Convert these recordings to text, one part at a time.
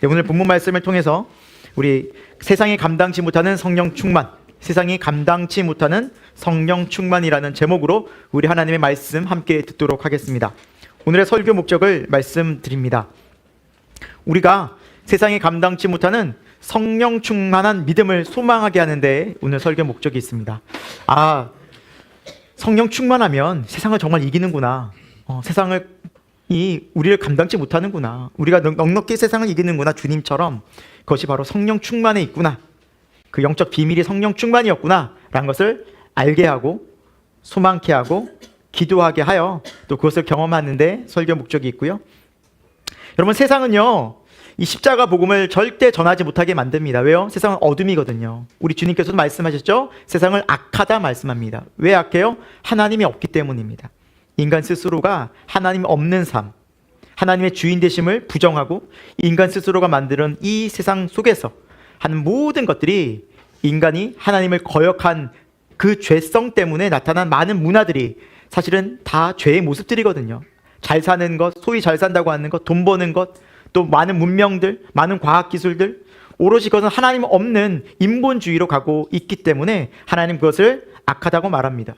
네, 오늘 본문 말씀을 통해서 우리 세상이 감당치 못하는 성령 충만, 세상이 감당치 못하는 성령 충만이라는 제목으로 우리 하나님의 말씀 함께 듣도록 하겠습니다. 오늘의 설교 목적을 말씀드립니다. 우리가 세상이 감당치 못하는 성령 충만한 믿음을 소망하게 하는데 오늘 설교 목적이 있습니다. 성령 충만하면 세상을 정말 이기는구나. 우리를 감당치 못하는구나. 우리가 넉넉히 세상을 이기는구나. 주님처럼 그것이 바로 성령 충만에 있구나. 그 영적 비밀이 성령 충만이었구나 라는 것을 알게 하고 소망케 하고 기도하게 하여 또 그것을 경험하는데 설교 목적이 있고요. 여러분, 세상은요 이 십자가 복음을 절대 전하지 못하게 만듭니다. 왜요? 세상은 어둠이거든요. 우리 주님께서도 말씀하셨죠? 세상을 악하다 말씀합니다. 왜 악해요? 하나님이 없기 때문입니다. 인간 스스로가 하나님 없는 삶, 하나님의 주인 되심을 부정하고 인간 스스로가 만드는 이 세상 속에서 하는 모든 것들이 인간이 하나님을 거역한 그 죄성 때문에 나타난 많은 문화들이 사실은 다 죄의 모습들이거든요. 잘 사는 것, 소위 잘 산다고 하는 것, 돈 버는 것, 또 많은 문명들, 많은 과학기술들, 오롯이 그것은 하나님 없는 인본주의로 가고 있기 때문에 하나님 그것을 악하다고 말합니다.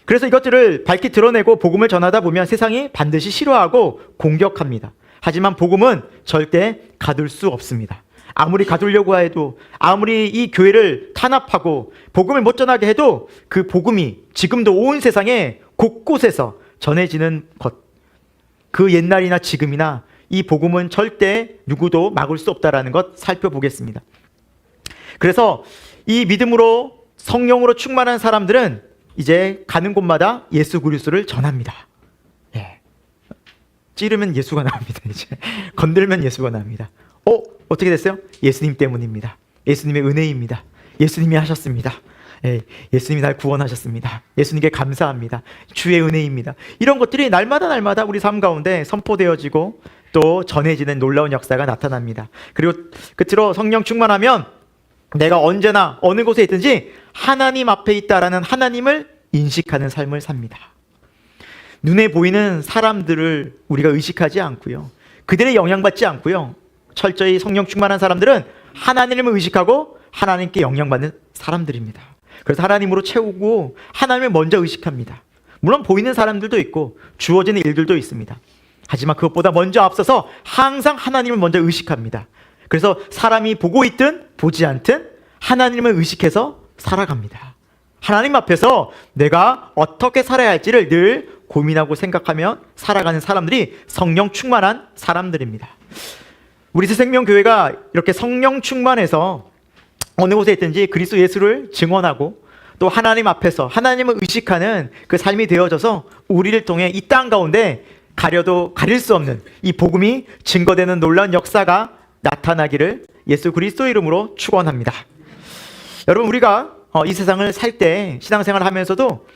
그래서 이것들을 밝히 드러내고 복음을 전하다 보면 세상이 반드시 싫어하고 공격합니다. 하지만 복음은 절대 가둘 수 없습니다. 아무리 가두려고 해도, 아무리 이 교회를 탄압하고 복음을 못 전하게 해도 그 복음이 지금도 온 세상에 곳곳에서 전해지는 것, 그 옛날이나 지금이나 이 복음은 절대 누구도 막을 수 없다는 것 살펴보겠습니다. 그래서 이 믿음으로 성령으로 충만한 사람들은 이제 가는 곳마다 예수 그리스도를 전합니다. 찌르면 예수가 나옵니다. 이제 건들면 예수가 나옵니다. 어떻게 됐어요? 예수님 때문입니다. 예수님의 은혜입니다. 예수님이 하셨습니다. 예수님이 날 구원하셨습니다. 예수님께 감사합니다. 주의 은혜입니다. 이런 것들이 날마다 우리 삶 가운데 선포되어지고 또 전해지는 놀라운 역사가 나타납니다. 그리고 끝으로 성령 충만하면 내가 언제나 어느 곳에 있든지 하나님 앞에 있다라는 하나님을 인식하는 삶을 삽니다. 눈에 보이는 사람들을 우리가 의식하지 않고요. 그들의 영향받지 않고요. 철저히 성령 충만한 사람들은 하나님을 의식하고 하나님께 영향받는 사람들입니다. 그래서 하나님으로 채우고 하나님을 먼저 의식합니다. 물론 보이는 사람들도 있고 주어지는 일들도 있습니다. 하지만 그것보다 먼저 앞서서 항상 하나님을 먼저 의식합니다. 그래서 사람이 보고 있든 보지 않든 하나님을 의식해서 살아갑니다. 하나님 앞에서 내가 어떻게 살아야 할지를 늘 고민하고 생각하며 살아가는 사람들이 성령 충만한 사람들입니다. 우리 새생명교회가 이렇게 성령 충만해서 어느 곳에 있든지 그리스도 예수를 증언하고 또 하나님 앞에서 하나님을 의식하는 그 삶이 되어져서 우리를 통해 이 땅 가운데 가려도 가릴 수 없는 이 복음이 증거되는 놀라운 역사가 나타나기를 예수 그리스도 이름으로 축원합니다. 여러분, 우리가 이 세상을 살 때 신앙생활을 하면서도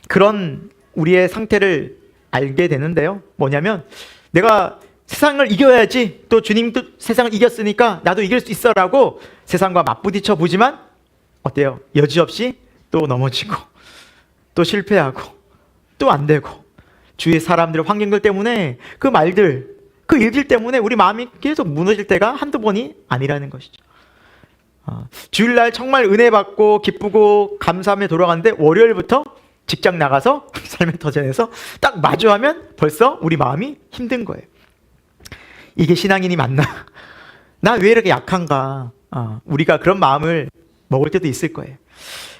그런 우리의 상태를 알게 되는데요. 뭐냐면 내가 세상을 이겨야지, 또 주님도 세상을 이겼으니까 나도 이길 수 있어라고 세상과 맞부딪혀 보지만 어때요? 여지없이 또 넘어지고 또 실패하고 또 안 되고 주위의 사람들, 환경들 때문에 그 말들, 그 일들 때문에 우리 마음이 계속 무너질 때가 한두 번이 아니라는 것이죠. 주일날 정말 은혜 받고 기쁘고 감사하며 돌아가는데 월요일부터 직장 나가서 삶의 터전에서 딱 마주하면 벌써 우리 마음이 힘든 거예요. 이게 신앙인이 맞나? 나 왜 이렇게 약한가? 우리가 그런 마음을 먹을 때도 있을 거예요.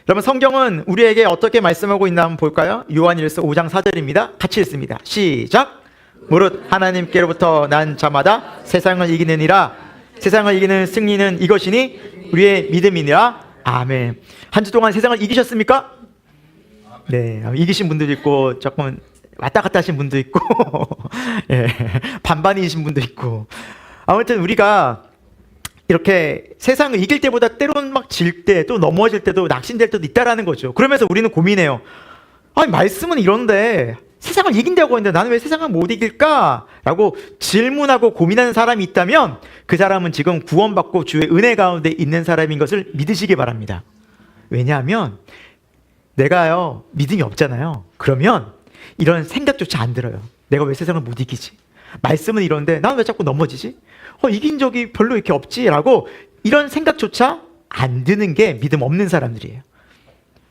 여러분, 성경은 우리에게 어떻게 말씀하고 있나 한번 볼까요? 요한일서 5장 4절입니다. 같이 읽습니다. 시작! 무릇 하나님께로부터 난 자마다 세상을 이기느니라. 세상을 이기는 승리는 이것이니 우리의 믿음이니라. 아멘. 한 주 동안 세상을 이기셨습니까? 네, 이기신 분들도 있고 조금 왔다 갔다 하신 분도 있고 반반이신 분도 있고, 아무튼 우리가 이렇게 세상을 이길 때보다 때로는 막 질 때, 또 넘어질 때도 낙심될 때도 있다라는 거죠. 그러면서 우리는 고민해요. 말씀은 이런데 세상을 이긴다고 했는데 나는 왜 세상을 못 이길까? 라고 질문하고 고민하는 사람이 있다면 그 사람은 지금 구원받고 주의 은혜 가운데 있는 사람인 것을 믿으시기 바랍니다. 왜냐하면 내가요 믿음이 없잖아요. 그러면 이런 생각조차 안 들어요. 내가 왜 세상을 못 이기지? 말씀은 이런데 난 왜 자꾸 넘어지지? 이긴 적이 별로 이렇게 없지? 라고 이런 생각조차 안 드는 게 믿음 없는 사람들이에요.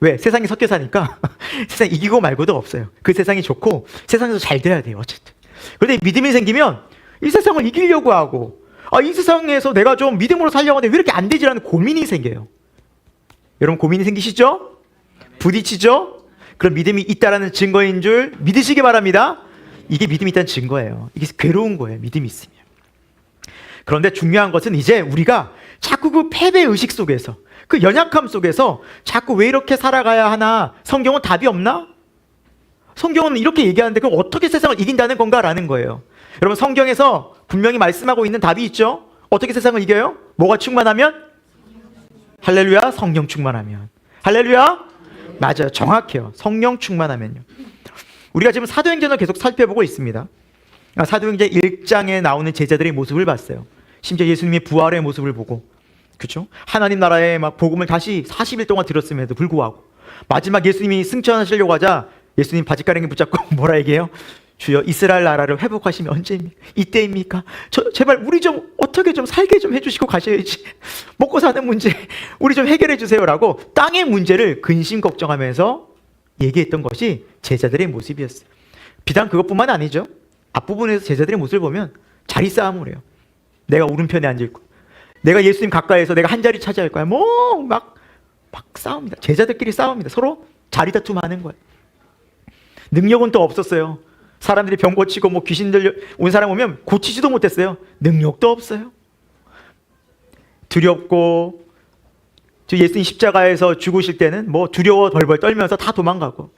왜? 세상에 섞여 사니까 세상 이기고 말고도 없어요. 그 세상이 좋고 세상에서 잘 돼야 돼요. 어쨌든. 그런데 믿음이 생기면 이 세상을 이기려고 하고 이 세상에서 내가 좀 믿음으로 살려고 하는데 왜 이렇게 안 되지라는 고민이 생겨요. 여러분 고민이 생기시죠? 부딪히죠? 그럼 믿음이 있다라는 증거인 줄 믿으시기 바랍니다. 이게 믿음이 있다는 증거예요. 이게 괴로운 거예요. 믿음이 있으면. 그런데 중요한 것은 이제 우리가 자꾸 그 패배의식 속에서 그 연약함 속에서 자꾸 왜 이렇게 살아가야 하나? 성경은 답이 없나? 성경은 이렇게 얘기하는데 그럼 어떻게 세상을 이긴다는 건가라는 거예요. 여러분 성경에서 분명히 말씀하고 있는 답이 있죠? 어떻게 세상을 이겨요? 뭐가 충만하면? 할렐루야, 성령 충만하면. 할렐루야? 맞아요. 정확해요. 성령 충만하면요. 우리가 지금 사도행전을 계속 살펴보고 있습니다. 사도행전 1장에 나오는 제자들의 모습을 봤어요. 심지어 예수님의 부활의 모습을 보고, 그렇죠? 하나님 나라의 막 복음을 다시 40일 동안 들었음에도 불구하고 마지막 예수님이 승천하시려고 하자 예수님 바지가랑이 붙잡고 뭐라 얘기해요? 주여 이스라엘 나라를 회복하시면 언제입니까? 이때입니까? 제발 우리 좀 어떻게 좀 살게 좀 해주시고 가셔야지. 먹고 사는 문제 우리 좀 해결해 주세요라고 땅의 문제를 근심 걱정하면서 얘기했던 것이 제자들의 모습이었어요. 비단 그것뿐만 아니죠. 앞부분에서 제자들의 모습을 보면 자리 싸움을 해요. 내가 오른편에 앉을 거야. 내가 예수님 가까이에서 내가 한 자리 차지할 거야. 막 싸웁니다. 제자들끼리 싸웁니다. 서로 자리 다툼하는 거예요. 능력은 또 없었어요. 사람들이 병 고치고 뭐 귀신 들려 온 사람 오면 고치지도 못했어요. 능력도 없어요. 두렵고 예수님 십자가에서 죽으실 때는 뭐 두려워 벌벌 떨면서 다 도망가고.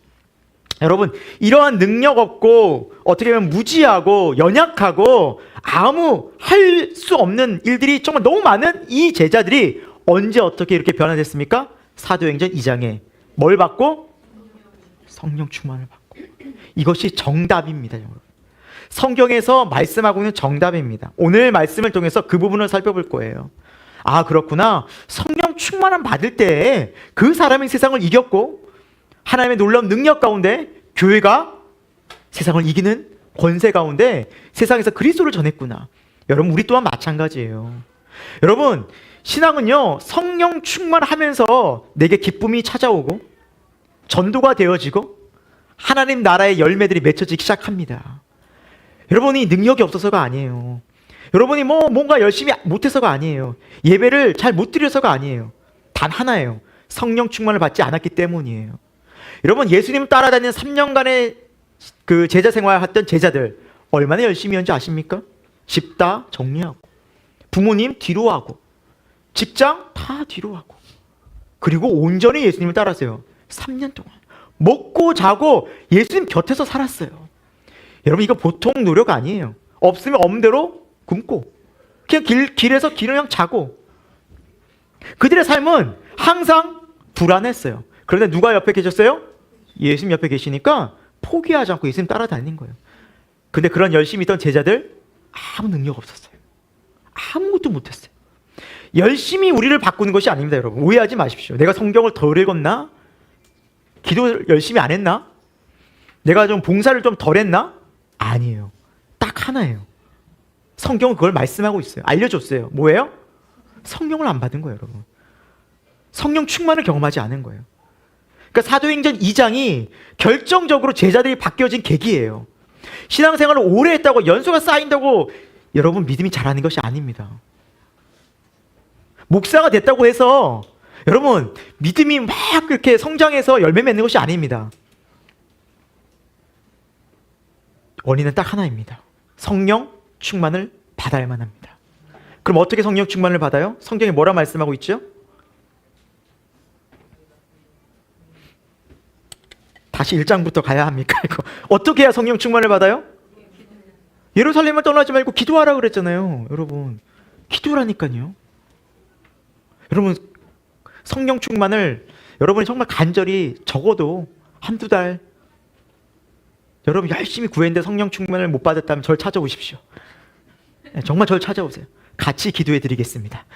여러분 이러한 능력 없고 어떻게 보면 무지하고 연약하고 아무 할 수 없는 일들이 정말 너무 많은 이 제자들이 언제 어떻게 이렇게 변화됐습니까? 사도행전 2장에 뭘 받고? 성령 충만을 받고. 이것이 정답입니다. 여러분. 성경에서 말씀하고 있는 정답입니다. 오늘 말씀을 통해서 그 부분을 살펴볼 거예요. 아 그렇구나. 성령 충만함 받을 때 그 사람이 세상을 이겼고 하나님의 놀라운 능력 가운데 교회가 세상을 이기는 권세 가운데 세상에서 그리스도를 전했구나. 여러분 우리 또한 마찬가지예요. 여러분 신앙은요 성령 충만하면서 내게 기쁨이 찾아오고 전도가 되어지고 하나님 나라의 열매들이 맺혀지기 시작합니다. 여러분이 능력이 없어서가 아니에요. 여러분이 뭔가 열심히 못해서가 아니에요. 예배를 잘 못 드려서가 아니에요. 단 하나예요. 성령 충만을 받지 않았기 때문이에요. 여러분 예수님 따라다니는 3년간의 그 제자 생활했던 제자들 얼마나 열심히 했는지 아십니까? 집 다 정리하고 부모님 뒤로 하고 직장 다 뒤로 하고 그리고 온전히 예수님을 따랐어요. 3년 동안 먹고 자고 예수님 곁에서 살았어요. 여러분 이거 보통 노력 아니에요. 없으면 없는 굶고 그냥 길에서 그냥 자고. 그들의 삶은 항상 불안했어요. 그런데 누가 옆에 계셨어요? 예수님 옆에 계시니까 포기하지 않고 예수님 따라다닌 거예요. 근데 그런 열심히 있던 제자들 아무 능력 없었어요. 아무것도 못했어요. 열심히 우리를 바꾸는 것이 아닙니다. 여러분 오해하지 마십시오. 내가 성경을 덜 읽었나? 기도 열심히 안 했나? 내가 좀 봉사를 좀 덜 했나? 아니에요. 딱 하나예요. 성경은 그걸 말씀하고 있어요. 알려줬어요. 뭐예요? 성령을 안 받은 거예요. 여러분 성령 충만을 경험하지 않은 거예요. 그러니까 사도행전 2장이 결정적으로 제자들이 바뀌어진 계기예요. 신앙생활을 오래 했다고 연수가 쌓인다고 여러분 믿음이 자라는 것이 아닙니다. 목사가 됐다고 해서 여러분 믿음이 막 그렇게 성장해서 열매 맺는 것이 아닙니다. 원인은 딱 하나입니다. 성령 충만을 받아야만 합니다. 그럼 어떻게 성령 충만을 받아요? 성경에 뭐라 말씀하고 있죠? 다시 1장부터 가야 합니까? 이거 어떻게 해야 성령 충만을 받아요? 예루살렘을 떠나지 말고 기도하라 그랬잖아요. 여러분 기도라니까요. 여러분 성령 충만을 여러분이 정말 간절히 적어도 한두 달 여러분 열심히 구했는데 성령 충만을 못 받았다면 저를 찾아오십시오. 정말 저를 찾아오세요. 같이 기도해 드리겠습니다.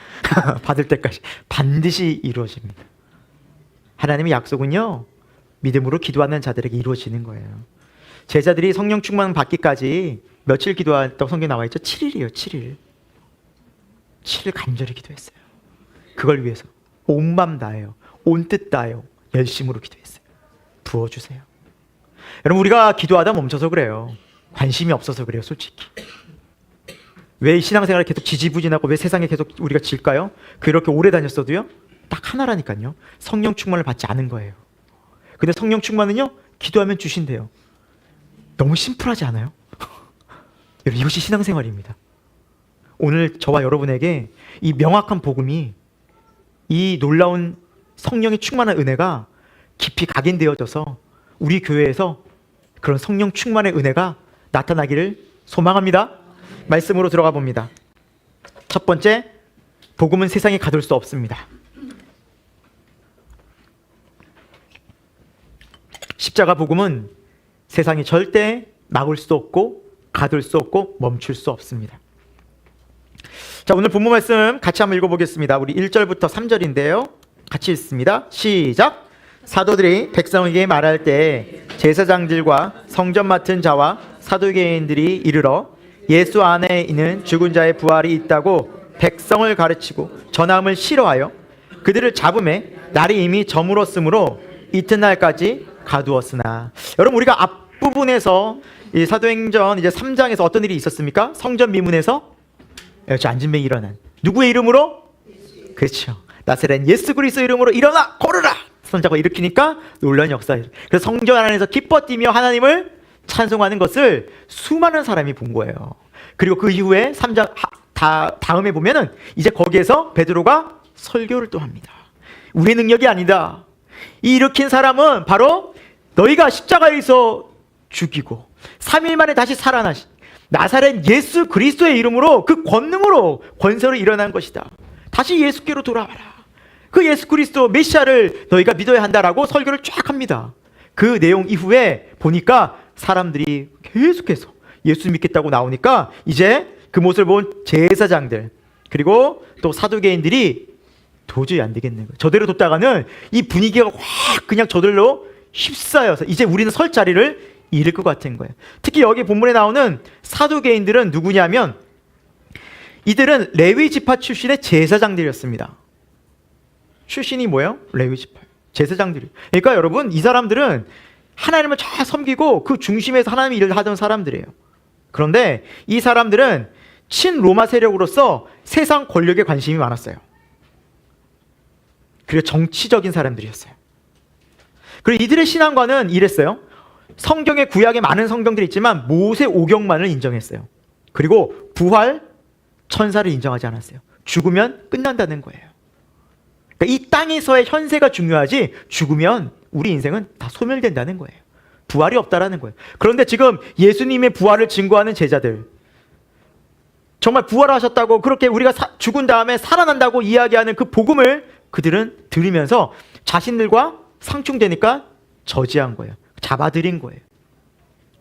받을 때까지 반드시 이루어집니다. 하나님의 약속은요 믿음으로 기도하는 자들에게 이루어지는 거예요. 제자들이 성령 충만 받기까지 며칠 기도했다고 성경에 나와 있죠? 7일이에요. 7일. 7일 간절히 기도했어요. 그걸 위해서 온 맘 다해요. 온 뜻 다해요. 열심으로 기도했어요. 부어주세요. 여러분, 우리가 기도하다 멈춰서 그래요. 관심이 없어서 그래요, 솔직히. 왜 신앙생활을 계속 지지부진하고 왜 세상에 계속 우리가 질까요? 그렇게 오래 다녔어도요, 딱 하나라니까요. 성령 충만을 받지 않은 거예요. 근데 성령 충만은요, 기도하면 주신대요. 너무 심플하지 않아요? 여러분, 이것이 신앙생활입니다. 오늘 저와 여러분에게 이 명확한 복음이, 이 놀라운 성령의 충만한 은혜가 깊이 각인되어져서 우리 교회에서 그런 성령 충만의 은혜가 나타나기를 소망합니다. 말씀으로 들어가 봅니다. 첫 번째, 복음은 세상에 가둘 수 없습니다. 십자가 복음은 세상이 절대 막을 수 없고 가둘 수 없고 멈출 수 없습니다. 자, 오늘 본문 말씀 같이 한번 읽어보겠습니다. 우리 1절부터 3절인데요. 같이 읽습니다. 시작! 사도들이 백성에게 말할 때 제사장들과 성전 맡은 자와 사두개인들이 이르러 예수 안에 있는 죽은 자의 부활이 있다고 백성을 가르치고 전함을 싫어하여 그들을 잡음에 날이 이미 저물었으므로 이튿날까지 가두었으나. 여러분, 우리가 앞부분에서 이 사도행전 이제 3장에서 어떤 일이 있었습니까? 성전 미문에서 안진뱅이 일어난 누구의 이름으로? 그렇죠. 나사렛 예수 그리스도 이름으로 일어나 걸으라. 선자가 일으키니까 놀라운 역사예요. 그래서 성전 안에서 기뻐 뛰며 하나님을 찬송하는 것을 수많은 사람이 본 거예요. 그리고 그 이후에 3장 다음에 보면은 이제 거기에서 베드로가 설교를 또 합니다. 우리의 능력이 아니다. 이 일으킨 사람은 바로 너희가 십자가에서 죽이고 3일 만에 다시 살아나신 나사렛 예수 그리스도의 이름으로, 그 권능으로, 권세로 일어난 것이다. 다시 예수께로 돌아와라. 그 예수 그리스도 메시아를 너희가 믿어야 한다라고 설교를 쫙 합니다. 그 내용 이후에 보니까 사람들이 계속해서 예수 믿겠다고 나오니까 이제 그 모습을 본 제사장들 그리고 또 사두개인들이 도저히 안 되겠는 거예요. 저대로 뒀다가는 이 분위기가 확 그냥 저들로 휩싸여서 이제 우리는 설 자리를 잃을 것 같은 거예요. 특히 여기 본문에 나오는 사두개인들은 누구냐면 이들은 레위 지파 출신의 제사장들이었습니다. 출신이 뭐예요? 레위 지파 제사장들이. 그러니까 여러분, 이 사람들은 하나님을 잘 섬기고 그 중심에서 하나님의 일을 하던 사람들이에요. 그런데 이 사람들은 친로마 세력으로서 세상 권력에 관심이 많았어요. 그리고 정치적인 사람들이었어요. 그리고 이들의 신앙관은 이랬어요. 성경에, 구약에 많은 성경들이 있지만 모세 오경만을 인정했어요. 그리고 부활, 천사를 인정하지 않았어요. 죽으면 끝난다는 거예요. 그러니까 이 땅에서의 현세가 중요하지 죽으면 우리 인생은 다 소멸된다는 거예요. 부활이 없다라는 거예요. 그런데 지금 예수님의 부활을 증거하는 제자들, 정말 부활하셨다고 그렇게 우리가 죽은 다음에 살아난다고 이야기하는 그 복음을 그들은 들으면서 자신들과 상충되니까 저지한 거예요. 잡아들인 거예요.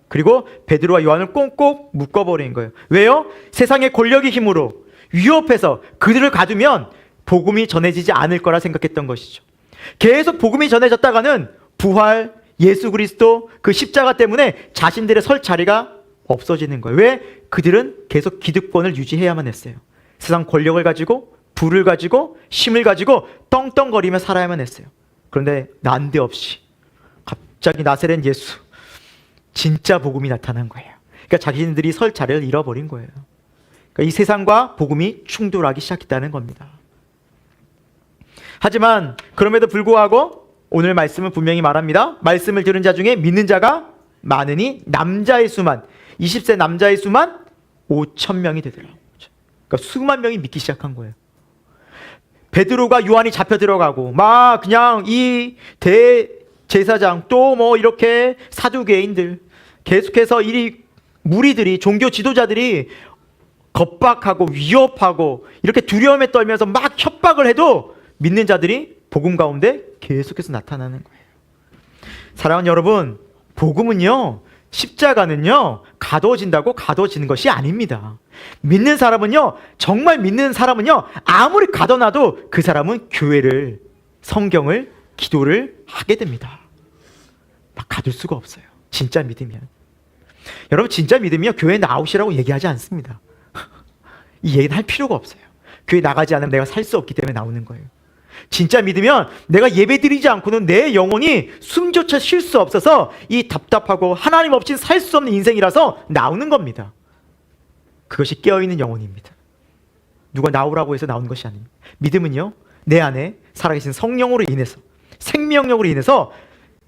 그리고 베드로와 요한을 꽁꽁 묶어버린 거예요. 왜요? 세상의 권력의 힘으로 위협해서 그들을 가두면 복음이 전해지지 않을 거라 생각했던 것이죠. 계속 복음이 전해졌다가는 부활, 예수 그리스도 그 십자가 때문에 자신들의 설 자리가 없어지는 거예요. 왜? 그들은 계속 기득권을 유지해야만 했어요. 세상 권력을 가지고, 부를 가지고, 힘을 가지고 떵떵거리며 살아야만 했어요. 그런데 난데없이 갑자기 나사렛 예수, 진짜 복음이 나타난 거예요. 그러니까 자신들이 설 자리를 잃어버린 거예요. 그러니까 이 세상과 복음이 충돌하기 시작했다는 겁니다. 하지만 그럼에도 불구하고 오늘 말씀은 분명히 말합니다. 말씀을 들은 자 중에 믿는 자가 많으니 남자의 수만, 20세 남자의 수만 5,000명이 되더라. 그러니까 수만 명이 믿기 시작한 거예요. 베드로가 요한이 잡혀 들어가고 막 그냥 이 대제사장 또 뭐 이렇게 사두개인들 계속해서 이 무리들이, 종교 지도자들이 겁박하고 위협하고 이렇게 두려움에 떨면서 막 협박을 해도 믿는 자들이 복음 가운데 계속해서 나타나는 거예요. 사랑하는 여러분, 복음은요, 십자가는요, 가둬진다고 가둬지는 것이 아닙니다. 믿는 사람은요, 정말 믿는 사람은요, 아무리 가둬놔도 그 사람은 교회를, 성경을, 기도를 하게 됩니다. 막 가둘 수가 없어요. 진짜 믿으면. 여러분 진짜 믿음이요 교회 나오시라고 얘기하지 않습니다. 이 얘기는 할 필요가 없어요. 교회 나가지 않으면 내가 살 수 없기 때문에 나오는 거예요. 진짜 믿으면 내가 예배드리지 않고는 내 영혼이 숨조차 쉴 수 없어서 이 답답하고 하나님 없이는 살 수 없는 인생이라서 나오는 겁니다. 그것이 깨어있는 영혼입니다. 누가 나오라고 해서 나오는 것이 아닙니다. 믿음은요 내 안에 살아계신 성령으로 인해서, 생명력으로 인해서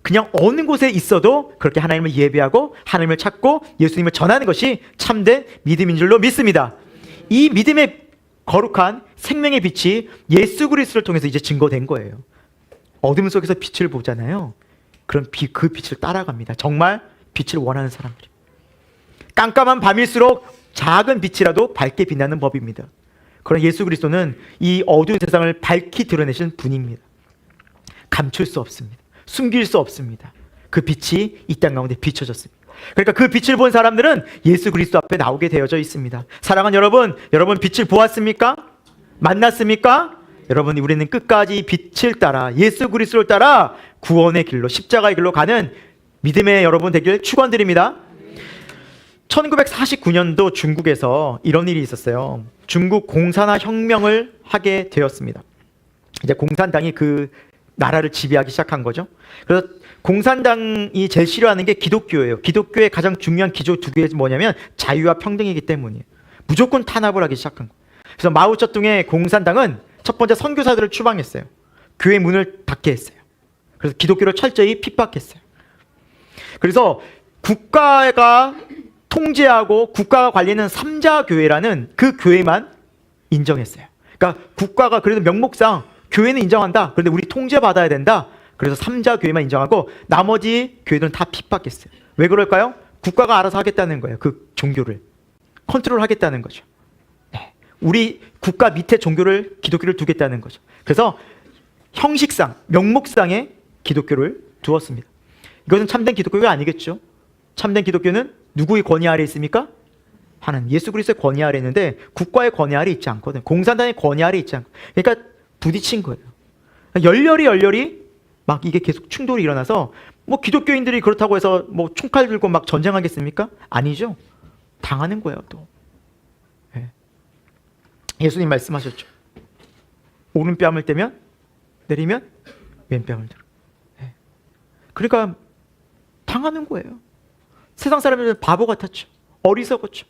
그냥 어느 곳에 있어도 그렇게 하나님을 예배하고 하나님을 찾고 예수님을 전하는 것이 참된 믿음인 줄로 믿습니다. 이 믿음의 거룩한 생명의 빛이 예수 그리스도를 통해서 이제 증거된 거예요. 어둠 속에서 빛을 보잖아요. 그럼 그 빛을 따라갑니다. 정말 빛을 원하는 사람들이. 깜깜한 밤일수록 작은 빛이라도 밝게 빛나는 법입니다. 그러나 예수 그리스도는 이 어두운 세상을 밝히 드러내신 분입니다. 감출 수 없습니다. 숨길 수 없습니다. 그 빛이 이 땅 가운데 비춰졌습니다. 그러니까 그 빛을 본 사람들은 예수 그리스도 앞에 나오게 되어져 있습니다. 사랑하는 여러분, 여러분 빛을 보았습니까? 만났습니까? 여러분, 우리는 끝까지 빛을 따라 예수 그리스도를 따라 구원의 길로, 십자가의 길로 가는 믿음의 여러분 되길 축원드립니다. 1949년도 중국에서 이런 일이 있었어요. 중국 공산화 혁명을 하게 되었습니다. 이제 공산당이 그 나라를 지배하기 시작한 거죠. 그래서 공산당이 제일 싫어하는 게 기독교예요. 기독교의 가장 중요한 기조 두 개가 뭐냐면 자유와 평등이기 때문이에요. 무조건 탄압을 하기 시작한 거예요. 그래서 마오쩌둥의 공산당은 첫 번째 선교사들을 추방했어요. 교회 문을 닫게 했어요. 그래서 기독교를 철저히 핍박했어요. 그래서 국가가 통제하고 국가가 관리하는 삼자교회라는 그 교회만 인정했어요. 그러니까 국가가 그래도 명목상 교회는 인정한다. 그런데 우리 통제받아야 된다. 그래서 삼자교회만 인정하고 나머지 교회들은 다 핍박했어요. 왜 그럴까요? 국가가 알아서 하겠다는 거예요. 그 종교를 컨트롤하겠다는 거죠. 네. 우리 국가 밑에 종교를, 기독교를 두겠다는 거죠. 그래서 형식상, 명목상의 기독교를 두었습니다. 이것은 참된 기독교가 아니겠죠. 참된 기독교는 누구의 권위 아래 있습니까? 하나님, 예수 그리스도의 권위 아래 있는데 국가의 권위 아래 있지 않거든. 공산당의 권위 아래 있지 않고. 그러니까 부딪힌 거예요. 열렬히 막 이게 계속 충돌이 일어나서 뭐 기독교인들이 그렇다고 해서 뭐 총칼 들고 막 전쟁하겠습니까? 아니죠. 당하는 거예요, 또. 네. 예수님 말씀하셨죠. 오른뺨을 떼면 내리면 왼뺨을 들어. 네. 그러니까 당하는 거예요. 세상 사람들은 바보 같았죠. 어리석었죠.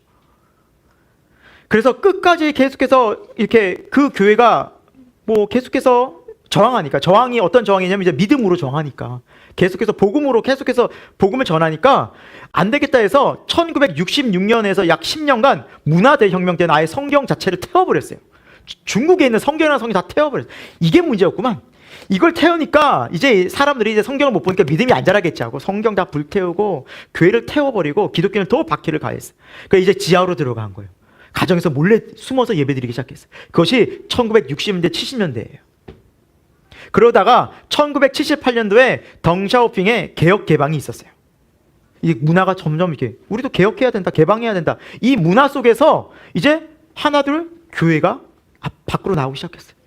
그래서 끝까지 계속해서 이렇게 그 교회가 뭐 계속해서 저항하니까, 저항이 어떤 저항이냐면 이제 믿음으로 저항하니까, 계속해서 복음으로 계속해서 복음을 전하니까 안 되겠다 해서 1966년에서 약 10년간 문화대혁명 때는 아예 성경 자체를 태워버렸어요. 중국에 있는 성경이라는 성경 다 태워버렸어요. 이게 문제였구만. 이걸 태우니까 이제 사람들이 이제 성경을 못 보니까 믿음이 안 자라겠지 하고 성경 다 불태우고 교회를 태워버리고 기독교는 더 박해를 가했어요. 그러니까 이제 지하로 들어간 거예요. 가정에서 몰래 숨어서 예배드리기 시작했어요. 그것이 1960년대, 70년대예요. 그러다가 1978년도에 덩샤오핑의 개혁 개방이 있었어요. 이 문화가 점점 이렇게 우리도 개혁해야 된다, 개방해야 된다. 이 문화 속에서 이제 하나둘 교회가 밖으로 나오기 시작했어요.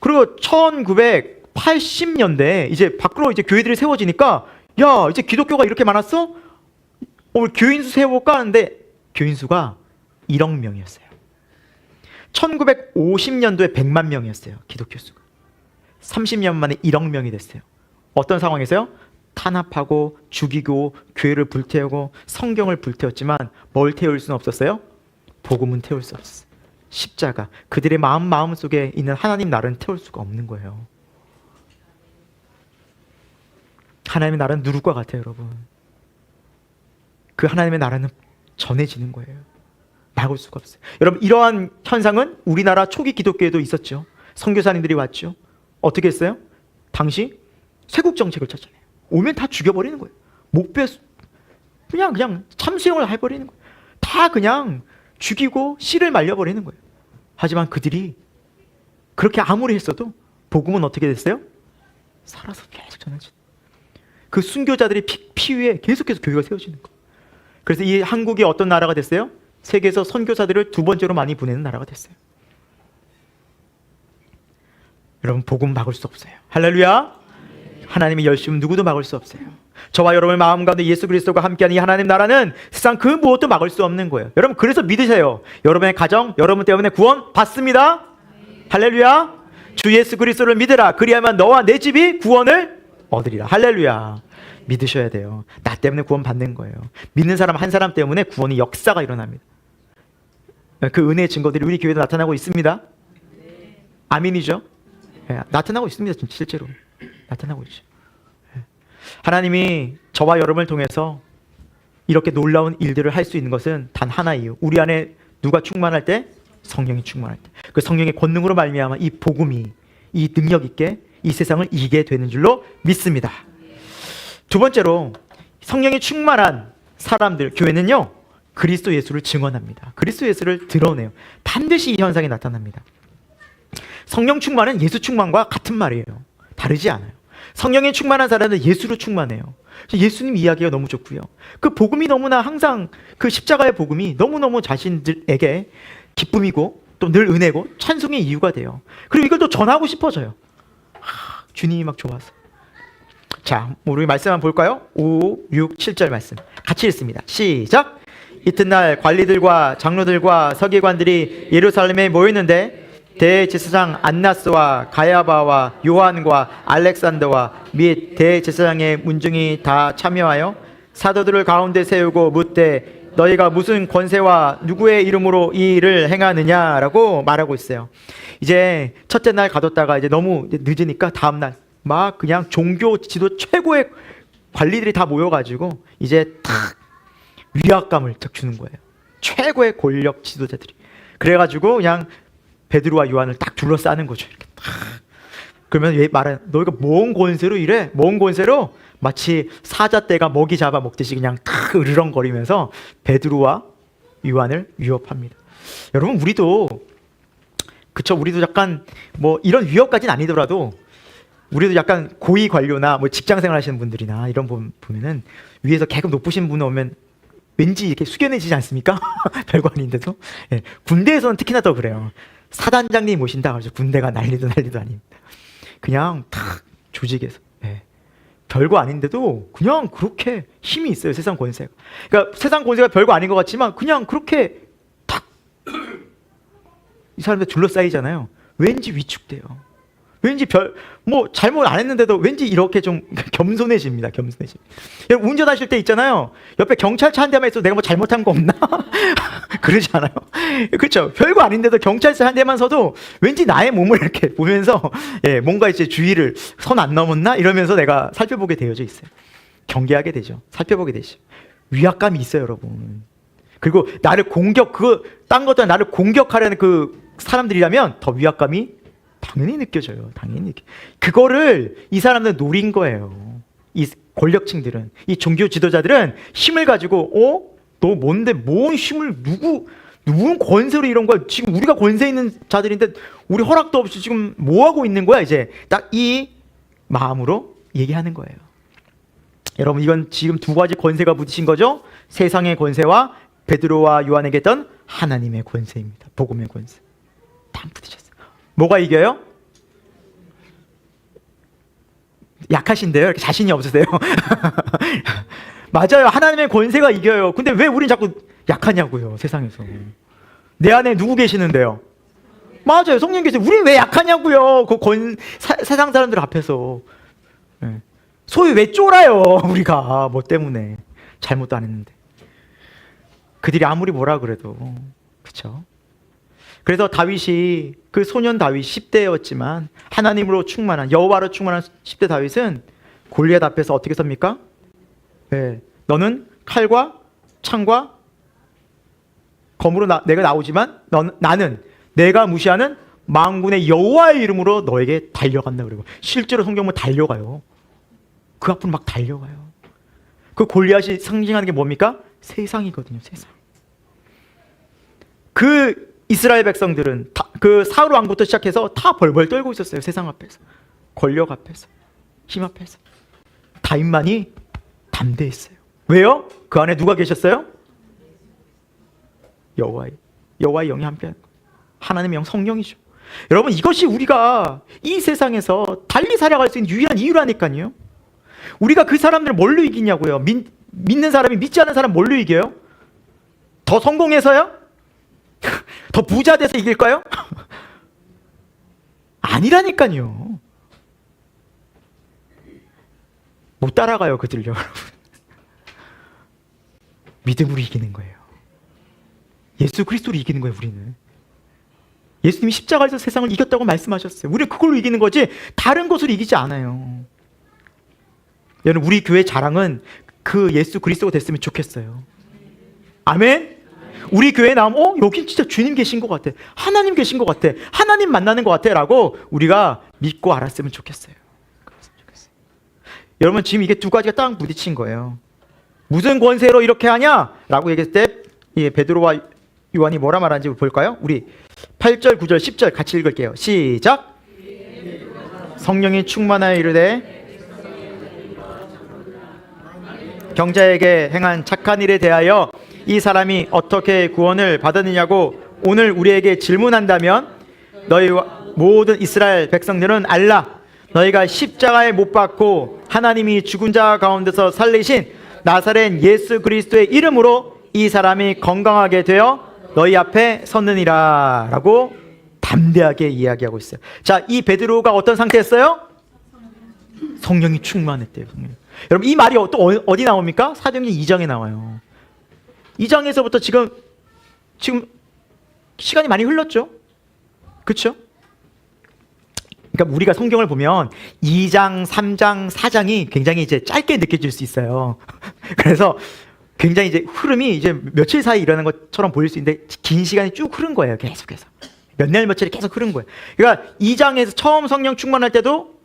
그리고 1980년대에 이제 밖으로 이제 교회들이 세워지니까 야, 이제 기독교가 이렇게 많았어? 우리 교인 수 세워볼까 하는데 교인 수가 1억 명이었어요. 1950년도에 100만 명이었어요. 기독교 수가. 30년 만에 1억 명이 됐어요. 어떤 상황에서요? 탄압하고 죽이고 교회를 불태우고 성경을 불태웠지만 뭘 태울 수는 없었어요? 복음은 태울 수 없었어요. 십자가, 그들의 마음 속에 있는 하나님 나라는 태울 수가 없는 거예요. 하나님의 나라는 누룩과 같아요, 여러분. 그 하나님의 나라는 전해지는 거예요. 막을 수가 없어요. 여러분, 이러한 현상은 우리나라 초기 기독교에도 있었죠. 선교사님들이 왔죠. 어떻게 했어요? 당시 쇄국 정책을 쳤잖아요. 오면 다 죽여버리는 거예요. 목배 그냥 참수형을 해버리는 거예요. 다 그냥 죽이고 씨를 말려버리는 거예요. 하지만 그들이 그렇게 아무리 했어도 복음은 어떻게 됐어요? 살아서 계속 전해지는. 그 순교자들의 피 위에 계속해서 교회가 세워지는 거예요. 그래서 이 한국이 어떤 나라가 됐어요? 세계에서 선교사들을 두 번째로 많이 보내는 나라가 됐어요. 여러분, 복음 막을 수 없어요. 할렐루야. 하나님의 열심은 누구도 막을 수 없어요. 저와 여러분의 마음 가운데 예수 그리스도가 함께하는 이 하나님 나라는 세상 그 무엇도 막을 수 없는 거예요. 여러분 그래서 믿으세요. 여러분의 가정, 여러분 때문에 구원 받습니다. 할렐루야. 주 예수 그리스도를 믿으라. 그리하면 너와 내 집이 구원을 얻으리라. 할렐루야. 믿으셔야 돼요. 나 때문에 구원 받는 거예요. 믿는 사람 한 사람 때문에 구원의 역사가 일어납니다. 그 은혜의 증거들이 우리 교회도 나타나고 있습니다. 아멘이죠? 네, 나타나고 있습니다. 실제로 나타나고 있죠. 네. 하나님이 저와 여러분을 통해서 이렇게 놀라운 일들을 할 수 있는 것은 단 하나예요. 우리 안에 누가 충만할 때? 성령이 충만할 때. 그 성령의 권능으로 말미암아 이 복음이 이 능력 있게 이 세상을 이기게 되는 줄로 믿습니다. 두 번째로 성령이 충만한 사람들, 교회는요 그리스도 예수를 증언합니다. 그리스도 예수를 드러내요. 반드시 이 현상이 나타납니다. 성령 충만은 예수 충만과 같은 말이에요. 다르지 않아요. 성령이 충만한 사람은 예수로 충만해요. 예수님 이야기가 너무 좋고요. 그 복음이 너무나 항상 그 십자가의 복음이 너무너무 자신들에게 기쁨이고 또 늘 은혜고 찬송의 이유가 돼요. 그리고 이걸 또 전하고 싶어져요. 주님이 막 좋아서. 자, 우리 말씀 한번 볼까요? 5, 6, 7절 말씀 같이 읽습니다. 시작! 이튿날 관리들과 장로들과 서기관들이 예루살렘에 모였는데 대제사장 안나스와 가야바와 요한과 알렉산더와 및 대제사장의 문중이 다 참여하여 사도들을 가운데 세우고 묻되 너희가 무슨 권세와 누구의 이름으로 이 일을 행하느냐라고 말하고 있어요. 이제 첫째 날 가뒀다가 이제 너무 늦으니까 다음 날 막 그냥 종교 지도 최고의 관리들이 다 모여가지고 이제 탁 위압감을 딱 주는 거예요. 최고의 권력 지도자들이. 그래가지고 그냥 베드로와 요한을 딱 둘러싸는 거죠. 이렇게 딱. 그러면 얘 말해, 너희가 뭔 권세로 이래? 뭔 권세로? 마치 사자떼가 먹이 잡아 먹듯이 그냥 탁 으르렁거리면서 베드로와 요한을 위협합니다. 여러분 우리도 그쵸? 우리도 약간 뭐 이런 위협까지는 아니더라도 우리도 약간 고위 관료나 뭐 직장생활 하시는 분들이나 이런 분 보면은 위에서 계급 높으신 분 오면 왠지 이렇게 숙연해지지 않습니까? 별거 아닌데도. 예, 군대에서는 특히나 더 그래요. 사단장님 모신다 그래서 군대가 난리도 아닙니다. 그냥 탁 조직에서 예, 별거 아닌데도 그냥 그렇게 힘이 있어요. 세상 권세가. 그러니까 세상 권세가 별거 아닌 것 같지만 그냥 그렇게 탁 이 사람들 둘러싸이잖아요. 왠지 위축돼요. 왠지 뭐 잘못 안 했는데도 왠지 이렇게 좀 겸손해집니다. 여러분 운전하실 때 있잖아요. 옆에 경찰차 한 대만 있어도 내가 뭐 잘못한 거 없나? 그러지 않아요? 그렇죠. 별거 아닌데도 경찰차 한 대만 서도 왠지 나의 몸을 이렇게 보면서 예, 뭔가 이제 주의를 선 안 넘었나? 이러면서 내가 살펴보게 되어져 있어요. 경계하게 되죠. 살펴보게 되죠. 위압감이 있어요, 여러분. 그리고 나를 딴 것보다 나를 공격하려는 그 사람들이라면 더 위압감이 당연히 느껴져요. 당연히. 그거를 이 사람들은 노린 거예요. 이 권력층들은, 이 종교 지도자들은 힘을 가지고 너 뭔데 뭔 힘을 누군 권세로 이런 거야. 지금 우리가 권세 있는 자들인데 우리 허락도 없이 지금 뭐 하고 있는 거야. 이제 딱 이 마음으로 얘기하는 거예요. 여러분 이건 지금 두 가지 권세가 부딪힌 거죠. 세상의 권세와 베드로와 요한에게 있던 하나님의 권세입니다. 복음의 권세. 다 부딪혔어요. 뭐가 이겨요? 약하신데요? 이렇게 자신이 없으세요? 맞아요. 하나님의 권세가 이겨요. 근데 왜 우린 자꾸 약하냐고요. 세상에서. 내 안에 누구 계시는데요? 맞아요. 성령 계세요. 우린 왜 약하냐고요. 세상 사람들 앞에서. 소위 왜 쫄아요. 우리가 뭐 때문에. 잘못도 안 했는데. 그들이 아무리 뭐라 그래도. 그쵸? 그래서 다윗이 그 소년 다윗 10대였지만 하나님으로 충만한 여호와로 충만한 10대 다윗은 골리앗 앞에서 어떻게 섭니까? 네, 너는 칼과 창과 검으로 내가 나오지만 나는 내가 무시하는 만군의 여호와의 이름으로 너에게 달려간다. 그리고 실제로 성경은 달려가요. 그 앞으로 막 달려가요. 그 골리앗이 상징하는 게 뭡니까? 세상이거든요. 세상. 그 이스라엘 백성들은 그 사울 왕부터 시작해서 다 벌벌 떨고 있었어요. 세상 앞에서, 권력 앞에서, 힘 앞에서. 다윗만이 담대했어요. 왜요? 그 안에 누가 계셨어요? 여호와의 영이 함께하는 거예요. 하나님의 영, 성령이죠. 여러분 이것이 우리가 이 세상에서 달리 살아갈 수 있는 유일한 이유라니까요. 우리가 그 사람들을 뭘로 이기냐고요? 믿는 사람이 믿지 않는 사람 뭘로 이겨요? 더 성공해서요? 더 부자 돼서 이길까요? 아니라니까요. 못 따라가요, 그들요, 여러분. 믿음으로 이기는 거예요. 예수 그리스도로 이기는 거예요, 우리는. 예수님이 십자가에서 세상을 이겼다고 말씀하셨어요. 우리는 그걸로 이기는 거지 다른 것으로 이기지 않아요. 여러분, 우리 교회 자랑은 그 예수 그리스도가 됐으면 좋겠어요. 아멘? 우리 교회에 나오면 여기 진짜 주님 계신 것 같아, 하나님 계신 것 같아, 하나님 만나는 것 같아 라고 우리가 믿고 알았으면 좋겠어요. 여러분, 지금 이게 두 가지가 딱 부딪힌 거예요. 무슨 권세로 이렇게 하냐? 라고 얘기했을 때 베드로와 요한이 뭐라 말하는지 볼까요? 우리 8절, 9절, 10절 같이 읽을게요. 시작! 성령이 충만하여 이르되 경자에게 행한 착한 일에 대하여 이 사람이 어떻게 구원을 받았느냐고 오늘 우리에게 질문한다면 너희와 모든 이스라엘 백성들은 알라. 너희가 십자가에 못 박고 하나님이 죽은 자 가운데서 살리신 나사렛 예수 그리스도의 이름으로 이 사람이 건강하게 되어 너희 앞에 섰느니라 라고 담대하게 이야기하고 있어요. 자, 이 베드로가 어떤 상태였어요? 성령이 충만했대요. 성령. 여러분, 이 말이 또 어디 나옵니까? 사도행전 2장에 나와요. 2장에서부터 지금 시간이 많이 흘렀죠? 그렇죠? 그러니까 우리가 성경을 보면 2장, 3장, 4장이 굉장히 이제 짧게 느껴질 수 있어요. 그래서 굉장히 이제 흐름이 이제 며칠 사이 일어나는 것처럼 보일 수 있는데 긴 시간이 쭉 흐른 거예요. 계속해서. 몇 날 며칠이 계속 흐른 거예요. 그러니까 2장에서 처음 성령 충만할 때도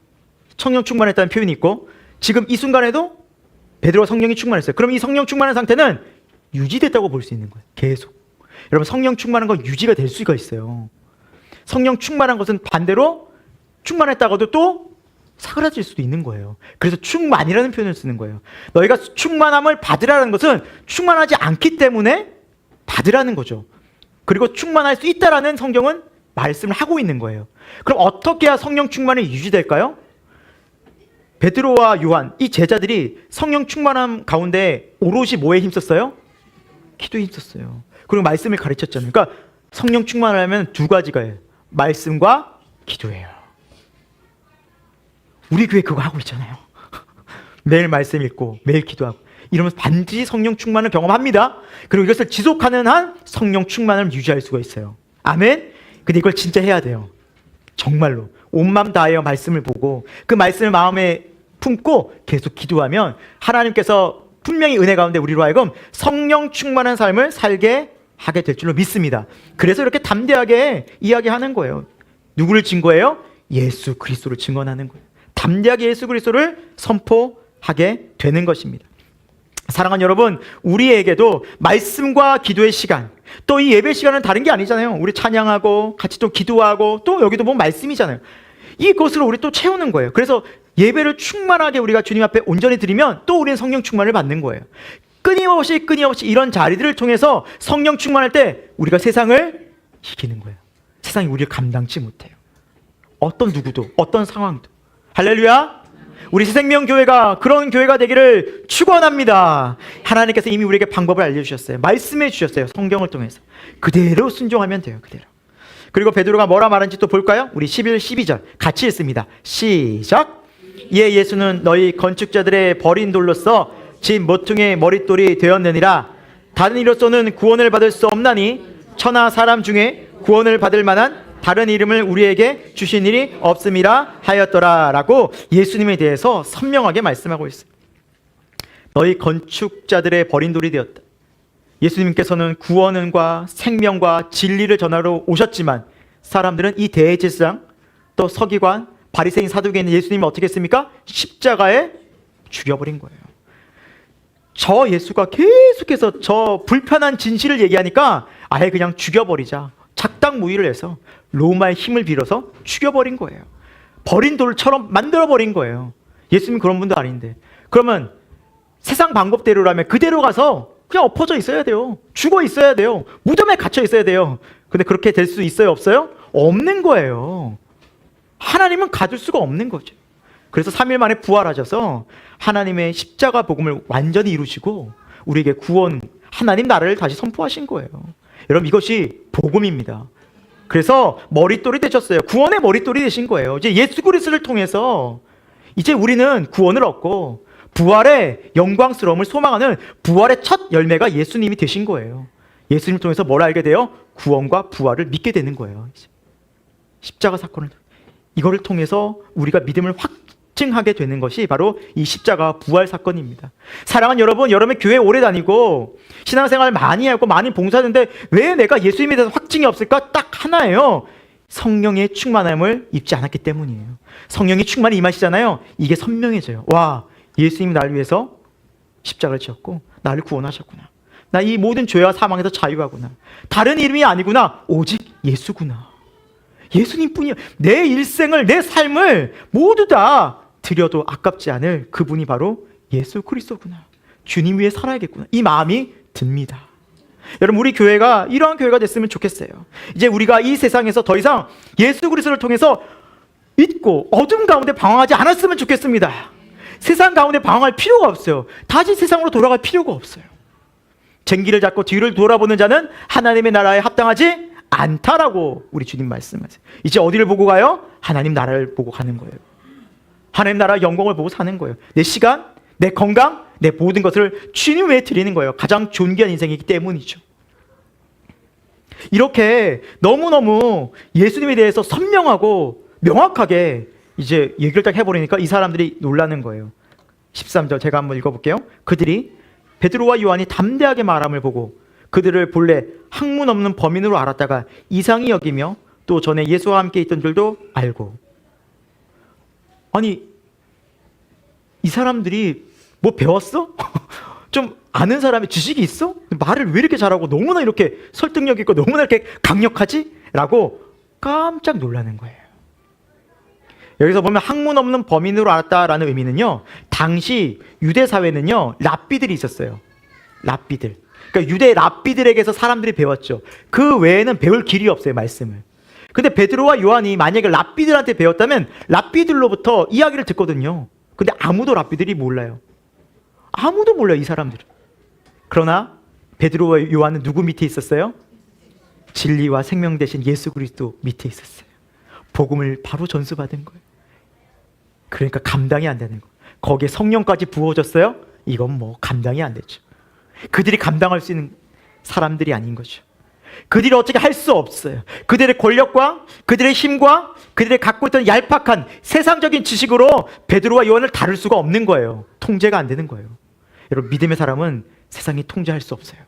성령 충만했다는 표현이 있고 지금 이 순간에도 베드로가 성령이 충만했어요. 그럼 이 성령 충만한 상태는 유지됐다고 볼 수 있는 거예요. 계속. 여러분, 성령 충만한 건 유지가 될 수가 있어요. 성령 충만한 것은 반대로 충만했다가도 또 사그라질 수도 있는 거예요. 그래서 충만이라는 표현을 쓰는 거예요. 너희가 충만함을 받으라는 것은 충만하지 않기 때문에 받으라는 거죠. 그리고 충만할 수 있다라는 성경은 말씀을 하고 있는 거예요. 그럼 어떻게 해야 성령 충만이 유지될까요? 베드로와 요한, 이 제자들이 성령 충만함 가운데 오롯이 뭐에 힘썼어요? 기도에 힘썼어요. 그리고 말씀을 가르쳤잖아요. 그러니까 성령 충만하려면 두 가지가 해요. 말씀과 기도예요. 우리 교회 그거 하고 있잖아요. 매일 말씀 읽고 매일 기도하고 이러면서 반드시 성령 충만을 경험합니다. 그리고 이것을 지속하는 한 성령 충만을 유지할 수가 있어요. 아멘? 근데 이걸 진짜 해야 돼요. 정말로 온 마음 다하여 말씀을 보고 그 말씀을 마음에 품고 계속 기도하면 하나님께서 분명히 은혜 가운데 우리로 하여금 성령 충만한 삶을 살게 하게 될 줄로 믿습니다. 그래서 이렇게 담대하게 이야기하는 거예요. 누구를 증거해요? 예수 그리스도를 증언하는 거예요. 담대하게 예수 그리스도를 선포하게 되는 것입니다. 사랑하는 여러분, 우리에게도 말씀과 기도의 시간, 또 이 예배 시간은 다른 게 아니잖아요. 우리 찬양하고 같이 또 기도하고 또 여기도 보면 말씀이잖아요. 이것으로 우리 또 채우는 거예요. 그래서 예배를 충만하게 우리가 주님 앞에 온전히 드리면 또 우리는 성령 충만을 받는 거예요. 끊임없이 이런 자리들을 통해서 성령 충만할 때 우리가 세상을 이기는 거예요. 세상이 우리를 감당치 못해요. 어떤 누구도, 어떤 상황도. 할렐루야! 우리 새생명교회가 그런 교회가 되기를 축원합니다. 하나님께서 이미 우리에게 방법을 알려주셨어요. 말씀해 주셨어요. 성경을 통해서. 그대로 순종하면 돼요. 그대로. 그리고 베드로가 뭐라 말하는지 또 볼까요? 우리 11, 12절 같이 읽습니다. 시작! 이에 예수는 너희 건축자들의 버린 돌로서 집 모퉁이의 머릿돌이 되었느니라. 다른 이로서는 구원을 받을 수 없나니 천하 사람 중에 구원을 받을 만한 다른 이름을 우리에게 주신 일이 없음이라 하였더라 라고 예수님에 대해서 선명하게 말씀하고 있어요. 너희 건축자들의 버린 돌이 되었다. 예수님께서는 구원과 생명과 진리를 전하러 오셨지만 사람들은 이 대제사장 또 서기관 바리새인 사두개인 예수님을 어떻게 했습니까? 십자가에 죽여버린 거예요. 저 예수가 계속해서 저 불편한 진실을 얘기하니까 아예 그냥 죽여버리자. 작당무의를 해서 로마의 힘을 빌어서 죽여버린 거예요. 버린 돌처럼 만들어버린 거예요. 예수님 그런 분도 아닌데. 그러면 세상 방법대로라면 그대로 가서 그냥 엎어져 있어야 돼요. 죽어 있어야 돼요. 무덤에 갇혀 있어야 돼요. 근데 그렇게 될 수 있어요? 없어요? 없는 거예요. 하나님은 가둘 수가 없는 거죠. 그래서 3일 만에 부활하셔서 하나님의 십자가 복음을 완전히 이루시고 우리에게 구원, 하나님 나라를 다시 선포하신 거예요. 여러분, 이것이 복음입니다. 그래서 머릿돌이 되셨어요. 구원의 머릿돌이 되신 거예요. 이제 예수 그리스도를 통해서 이제 우리는 구원을 얻고 부활의 영광스러움을 소망하는 부활의 첫 열매가 예수님이 되신 거예요. 예수님 통해서 뭘 알게 돼요? 구원과 부활을 믿게 되는 거예요. 십자가 사건을, 이거를 통해서 우리가 믿음을 확증하게 되는 것이 바로 이 십자가 부활 사건입니다. 사랑하는 여러분, 여러분 교회 오래 다니고 신앙생활 많이 하고 많이 봉사하는데 왜 내가 예수님에 대해서 확증이 없을까? 딱 하나예요. 성령의 충만함을 입지 않았기 때문이에요. 성령이 충만히 임하시잖아요. 이게 선명해져요. 와, 예수님이 나를 위해서 십자가를 지었고 나를 구원하셨구나. 나 이 모든 죄와 사망에서 자유하구나. 다른 이름이 아니구나. 오직 예수구나. 예수님뿐이야. 내 일생을, 내 삶을 모두 다 드려도 아깝지 않을 그분이 바로 예수 그리스도구나. 주님 위해 살아야겠구나. 이 마음이 듭니다. 여러분, 우리 교회가 이러한 교회가 됐으면 좋겠어요. 이제 우리가 이 세상에서 더 이상 예수 그리스도를 통해서 잊고 어둠 가운데 방황하지 않았으면 좋겠습니다. 세상 가운데 방황할 필요가 없어요. 다시 세상으로 돌아갈 필요가 없어요. 쟁기를 잡고 뒤를 돌아보는 자는 하나님의 나라에 합당하지 않다라고 우리 주님 말씀하세요. 이제 어디를 보고 가요? 하나님 나라를 보고 가는 거예요. 하나님 나라 영광을 보고 사는 거예요. 내 시간, 내 건강, 내 모든 것을 주님 외에 드리는 거예요. 가장 존귀한 인생이기 때문이죠. 이렇게 너무너무 예수님에 대해서 선명하고 명확하게 이제 얘기를 딱 해버리니까 이 사람들이 놀라는 거예요. 13절 제가 한번 읽어볼게요. 그들이 베드로와 요한이 담대하게 말함을 보고 그들을 본래 학문 없는 범인으로 알았다가 이상히 여기며 또 전에 예수와 함께 있던 줄도 알고. 아니, 이 사람들이 뭐 배웠어? 좀 아는 사람이 지식이 있어? 말을 왜 이렇게 잘하고 너무나 이렇게 설득력 있고 너무나 이렇게 강력하지? 라고 깜짝 놀라는 거예요. 여기서 보면 학문 없는 범인으로 알았다라는 의미는요, 당시 유대 사회는요 랍비들이 있었어요. 랍비들. 그러니까 유대 랍비들에게서 사람들이 배웠죠. 그 외에는 배울 길이 없어요, 말씀을. 근데 베드로와 요한이 만약에 랍비들한테 배웠다면 랍비들로부터 이야기를 듣거든요. 근데 아무도 랍비들이 몰라요. 아무도 몰라요, 이 사람들은. 그러나 베드로와 요한은 누구 밑에 있었어요? 진리와 생명 대신 예수 그리스도 밑에 있었어요. 복음을 바로 전수받은 거예요. 그러니까 감당이 안 되는 거예요. 거기에 성령까지 부어졌어요? 이건 뭐 감당이 안 되죠. 그들이 감당할 수 있는 사람들이 아닌 거죠. 그들이 어떻게 할 수 없어요. 그들의 권력과 그들의 힘과 그들이 갖고 있던 얄팍한 세상적인 지식으로 베드로와 요한을 다룰 수가 없는 거예요. 통제가 안 되는 거예요. 여러분, 믿음의 사람은 세상이 통제할 수 없어요.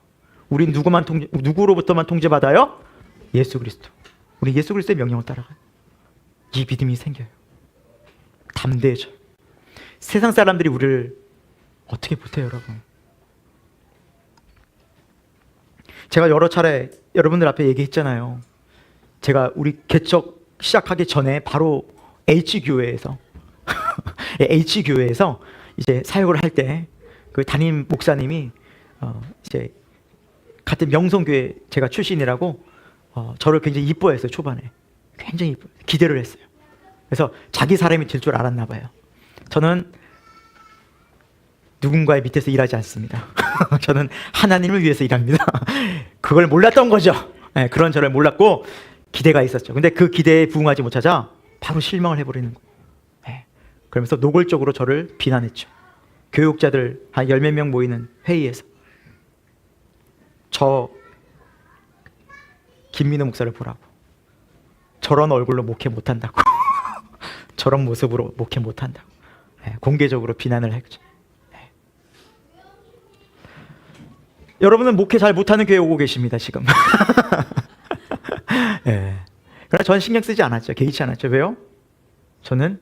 우린 누구로부터만 통제받아요? 예수 그리스도. 우리 예수 그리스도의 명령을 따라가요. 이 믿음이 생겨요. 담대해져요. 세상 사람들이 우리를 어떻게 못해요, 여러분. 제가 여러 차례 여러분들 앞에 얘기했잖아요. 제가 우리 개척 시작하기 전에 바로 H교회에서 H교회에서 이제 사역을 할 때 그 담임 목사님이 이제 같은 명성교회 제가 출신이라고 저를 굉장히 이뻐했어요. 초반에 굉장히 기대를 했어요. 그래서 자기 사람이 될 줄 알았나 봐요. 저는 누군가의 밑에서 일하지 않습니다. 저는 하나님을 위해서 일합니다. 그걸 몰랐던 거죠. 네, 그런 저를 몰랐고 기대가 있었죠. 근데 그 기대에 부응하지 못하자 바로 실망을 해버리는 거예요. 네, 그러면서 노골적으로 저를 비난했죠. 교육자들 한 10몇 명 모이는 회의에서 저 김민호 목사를 보라고. 저런 얼굴로 목회 못한다고. 저런 모습으로 목회 못한다고. 네, 공개적으로 비난을 했죠. 네. 여러분은 목회 잘 못하는 교회 오고 계십니다, 지금. 네. 그러나 저는 신경 쓰지 않았죠. 개의치 않았죠. 왜요? 저는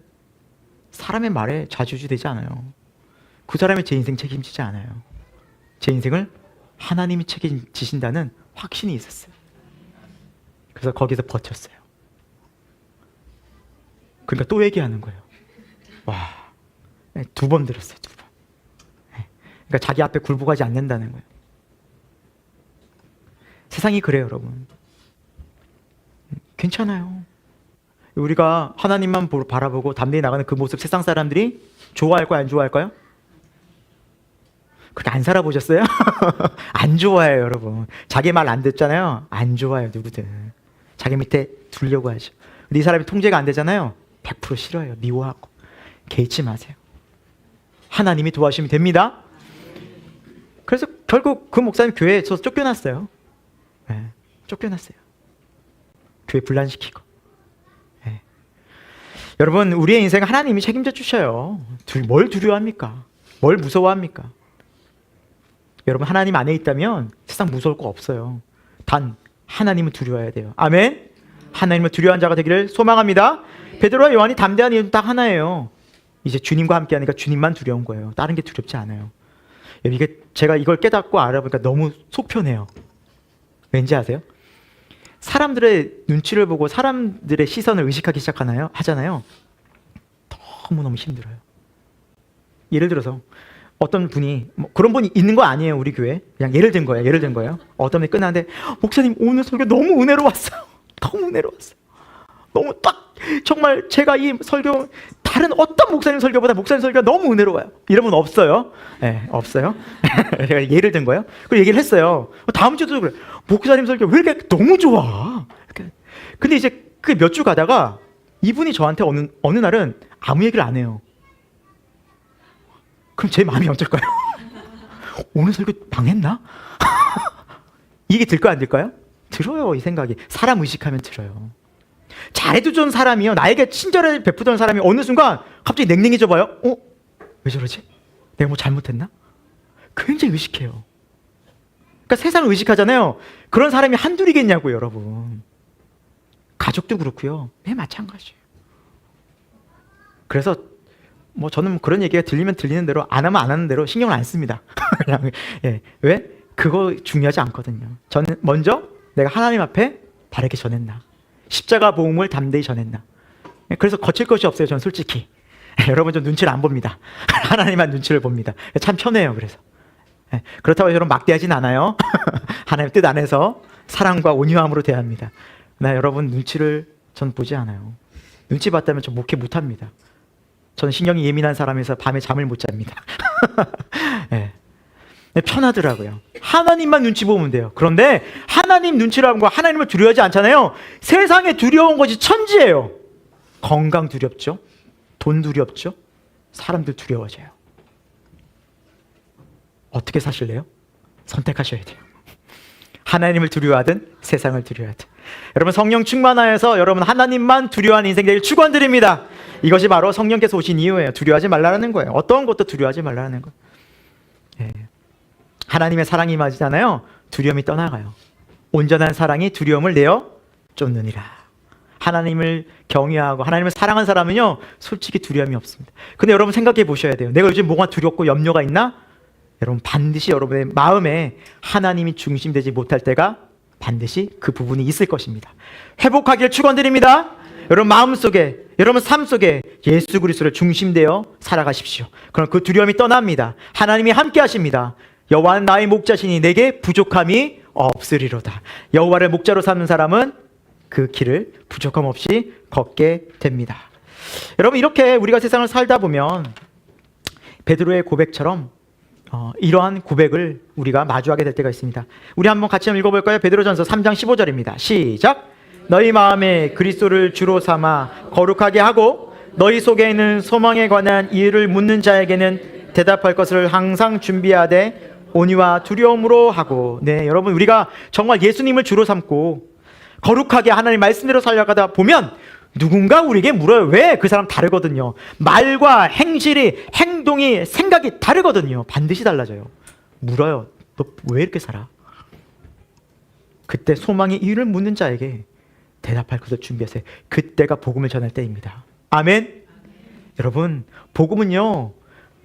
사람의 말에 좌지우지되지 않아요. 그 사람이 제 인생 책임지지 않아요. 제 인생을 하나님이 책임지신다는 확신이 있었어요. 그래서 거기서 버텼어요. 그러니까 또 얘기하는 거예요. 와, 2번 들었어요. 2번. 그러니까 자기 앞에 굴복하지 않는다는 거예요. 세상이 그래요, 여러분. 괜찮아요. 우리가 하나님만 바라보고 담대히 나가는 그 모습 세상 사람들이 좋아할까요? 안 좋아할까요? 그렇게 안 살아보셨어요? 안 좋아해요, 여러분. 자기 말 안 듣잖아요. 안 좋아해요, 누구든. 자기 밑에 두려고 하죠. 근데 이 사람이 통제가 안 되잖아요. 100% 싫어해요. 미워하고. 개의치 마세요. 하나님이 도와주시면 됩니다. 그래서 결국 그 목사님 교회에서 쫓겨났어요. 네, 쫓겨났어요. 교회 분란시키고. 네. 여러분, 우리의 인생 하나님이 책임져 주셔요. 뭘 두려워합니까? 뭘 무서워합니까? 여러분, 하나님 안에 있다면 세상 무서울 거 없어요. 단 하나님을 두려워해야 돼요. 아멘. 하나님을 두려워하는 자가 되기를 소망합니다. 베드로와 요한이 담대한 이유는 딱 하나예요. 이제 주님과 함께 하니까 주님만 두려운 거예요. 다른 게 두렵지 않아요. 이게 제가 이걸 깨닫고 알아보니까 너무 속 편해요. 왠지 아세요? 사람들의 눈치를 보고 사람들의 시선을 의식하기 하잖아요. 너무너무 힘들어요. 예를 들어서 어떤 분이 그런 분이 있는 거 아니에요, 우리 교회. 그냥 예를 든 거예요. 어떤 분이 끝나는데 목사님 오늘 설교 너무 은혜로웠어요. 너무 은혜로웠어요. 너무 딱 정말 제가 이 설교 다른 어떤 목사님 설교보다 목사님 설교가 너무 은혜로워요. 이런 분 없어요. 네, 없어요. 제가 예를 든 거예요. 그리고 얘기를 했어요. 다음 주도 그래. 목사님 설교 왜 이렇게 너무 좋아. 근데 이제 그 몇 주 가다가 이분이 저한테 어느 날은 아무 얘기를 안 해요. 그럼 제 마음이 어떨까요? 오늘 설교 망했나? 이게 들까요, 안 들까요? 들어요. 이 생각이. 사람 의식하면 들어요. 잘해주던 사람이요, 나에게 친절을 베푸던 사람이 어느 순간 갑자기 냉랭해져 봐요. 왜 저러지? 내가 뭐 잘못했나? 굉장히 의식해요. 그러니까 세상을 의식하잖아요. 그런 사람이 한둘이겠냐고요, 여러분. 가족도 그렇고요. 네, 마찬가지예요. 그래서 저는 그런 얘기가 들리면 들리는 대로, 안 하면 안 하는 대로 신경을 안 씁니다. 그냥, 예. 왜? 그거 중요하지 않거든요. 저는 먼저 내가 하나님 앞에 바르게 전했나, 십자가 복음을 담대히 전했나. 그래서 거칠 것이 없어요, 저는 솔직히. 여러분, 좀 눈치를 안 봅니다. 하나님만 눈치를 봅니다. 참 편해요. 그래서 그렇다고 여러분 막대하진 않아요. 하나님 뜻 안에서 사랑과 온유함으로 대합니다. 나 여러분 눈치를 전 보지 않아요. 눈치 봤다면 저 목회 못합니다. 저는 신경이 예민한 사람이라서 밤에 잠을 못 잡니다. 네. 편하더라고요. 하나님만 눈치 보면 돼요. 그런데 하나님 눈치라는 거, 하나님을 두려워하지 않잖아요. 세상에 두려운 것이 천지예요. 건강 두렵죠. 돈 두렵죠. 사람들 두려워져요. 어떻게 사실래요? 선택하셔야 돼요. 하나님을 두려워하든 세상을 두려워하든. 여러분, 성령 충만하여서 여러분 하나님만 두려워하는 인생 되길 축원드립니다. 이것이 바로 성령께서 오신 이유예요. 두려워하지 말라는 거예요. 어떤 것도 두려워하지 말라는 거예요. 예. 하나님의 사랑이 임하잖아요. 두려움이 떠나가요. 온전한 사랑이 두려움을 내어 쫓느니라. 하나님을 경외하고 하나님을 사랑하는 사람은요, 솔직히 두려움이 없습니다. 근데 여러분 생각해 보셔야 돼요. 내가 요즘 뭐가 두렵고 염려가 있나? 여러분, 반드시 여러분의 마음에 하나님이 중심되지 못할 때가 반드시 그 부분이 있을 것입니다. 회복하기를 축원드립니다. 여러분 마음속에, 여러분 삶 속에 예수 그리스도를 중심되어 살아가십시오. 그럼 그 두려움이 떠납니다. 하나님이 함께 하십니다. 여호와는 나의 목자시니 내게 부족함이 없으리로다. 여호와를 목자로 삼는 사람은 그 길을 부족함 없이 걷게 됩니다. 여러분, 이렇게 우리가 세상을 살다 보면 베드로의 고백처럼 이러한 고백을 우리가 마주하게 될 때가 있습니다. 우리 한번 같이 한번 읽어볼까요? 베드로전서 3장 15절입니다. 시작. 너희 마음에 그리스도를 주로 삼아 거룩하게 하고 너희 속에 있는 소망에 관한 이유를 묻는 자에게는 대답할 것을 항상 준비하되 온유와 두려움으로 하고. 네, 여러분, 우리가 정말 예수님을 주로 삼고 거룩하게 하나님 말씀대로 살아가다 보면 누군가 우리에게 물어요. 왜? 그 사람 다르거든요. 말과 행실이, 행동이, 생각이 다르거든요. 반드시 달라져요. 물어요. 너 왜 이렇게 살아? 그때 소망의 이유를 묻는 자에게 대답할 것을 준비하세요. 그때가 복음을 전할 때입니다. 아멘. 여러분, 복음은요,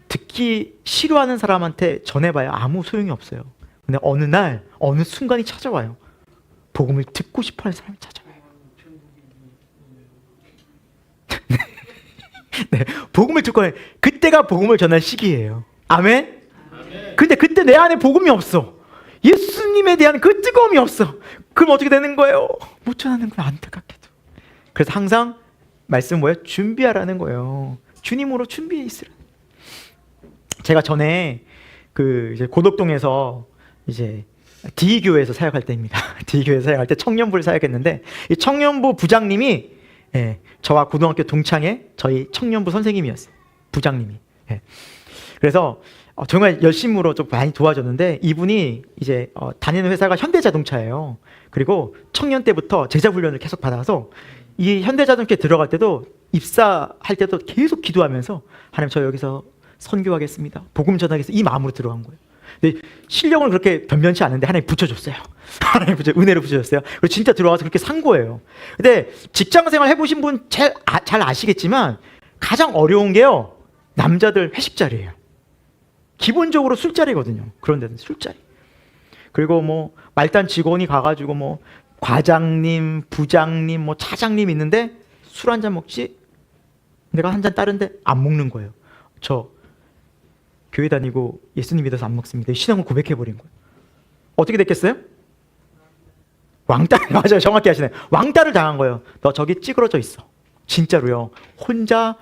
듣기 싫어하는 사람한테 전해봐야 아무 소용이 없어요. 근데 어느 날, 어느 순간이 찾아와요. 복음을 듣고 싶어하는 사람이 찾아와요. 네, 복음을 듣고 그때가 복음을 전할 시기예요. 아멘. 근데 그때 내 안에 복음이 없어. 예수님에 대한 그 뜨거움이 없어. 그럼 어떻게 되는 거예요? 못 전하는 건 안타깝게도. 그래서 항상 말씀 뭐예요? 준비하라는 거예요. 주님으로 준비해 있으라. 제가 전에 그 이제 고덕동에서 이제 D교회에서 사역할 때입니다. D교회에서 사역할 때 청년부를 사역했는데 이 청년부 부장님이 저와 고등학교 동창의 저희 청년부 선생님이었어요. 부장님이. 그래서 정말 열심으로 좀 많이 도와줬는데 이분이 이제 다니는 회사가 현대자동차예요. 그리고 청년 때부터 제자 훈련을 계속 받아서 이 현대자동차에 들어갈 때도 입사할 때도 계속 기도하면서 하나님 저 여기서 선교하겠습니다. 복음 전하겠습니다. 이 마음으로 들어간 거예요. 근데 실력은 그렇게 변변치 않은데 하나님 붙여줬어요. 하나님 은혜로 붙여줬어요. 그리고 진짜 들어가서 그렇게 산 거예요. 근데 직장생활 해보신 분 잘 아시겠지만 가장 어려운 게요. 남자들 회식 자리예요. 기본적으로 술자리거든요. 그런 데는 술자리. 그리고 뭐 말단 직원이 가가지고 뭐 과장님, 부장님, 뭐 차장님 있는데 술 한 잔 먹지? 내가 한 잔 따른데 안 먹는 거예요. 저 교회 다니고 예수님 믿어서 안 먹습니다. 신앙을 고백해버린 거예요. 어떻게 됐겠어요? 왕따, 맞아요. 정확히 하시네. 왕따를 당한 거예요. 너 저기 찌그러져 있어. 진짜로요. 혼자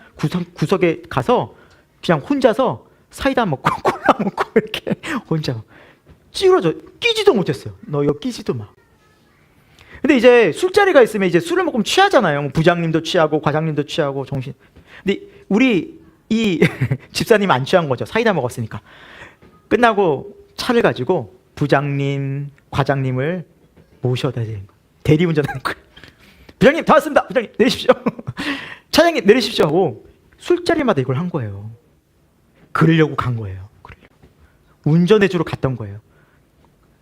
구석에 가서 그냥 혼자서 사이다 먹고 콜라 먹고 이렇게 혼자 찌그러져 끼지도 못했어요. 너 이거 끼지도 마. 근데 이제 술자리가 있으면 이제 술을 먹으면 취하잖아요. 뭐 부장님도 취하고 과장님도 취하고 정신. 근데 우리 이 집사님 안 취한 거죠. 사이다 먹었으니까. 끝나고 차를 가지고 부장님, 과장님을 모셔다 되는 거예요. 대리운전하는 거예요. 부장님 다 왔습니다. 부장님 내리십시오. 차장님 내리십시오 하고 술자리마다 이걸 한 거예요. 그러려고 간 거예요. 그러려고. 운전해주러 갔던 거예요.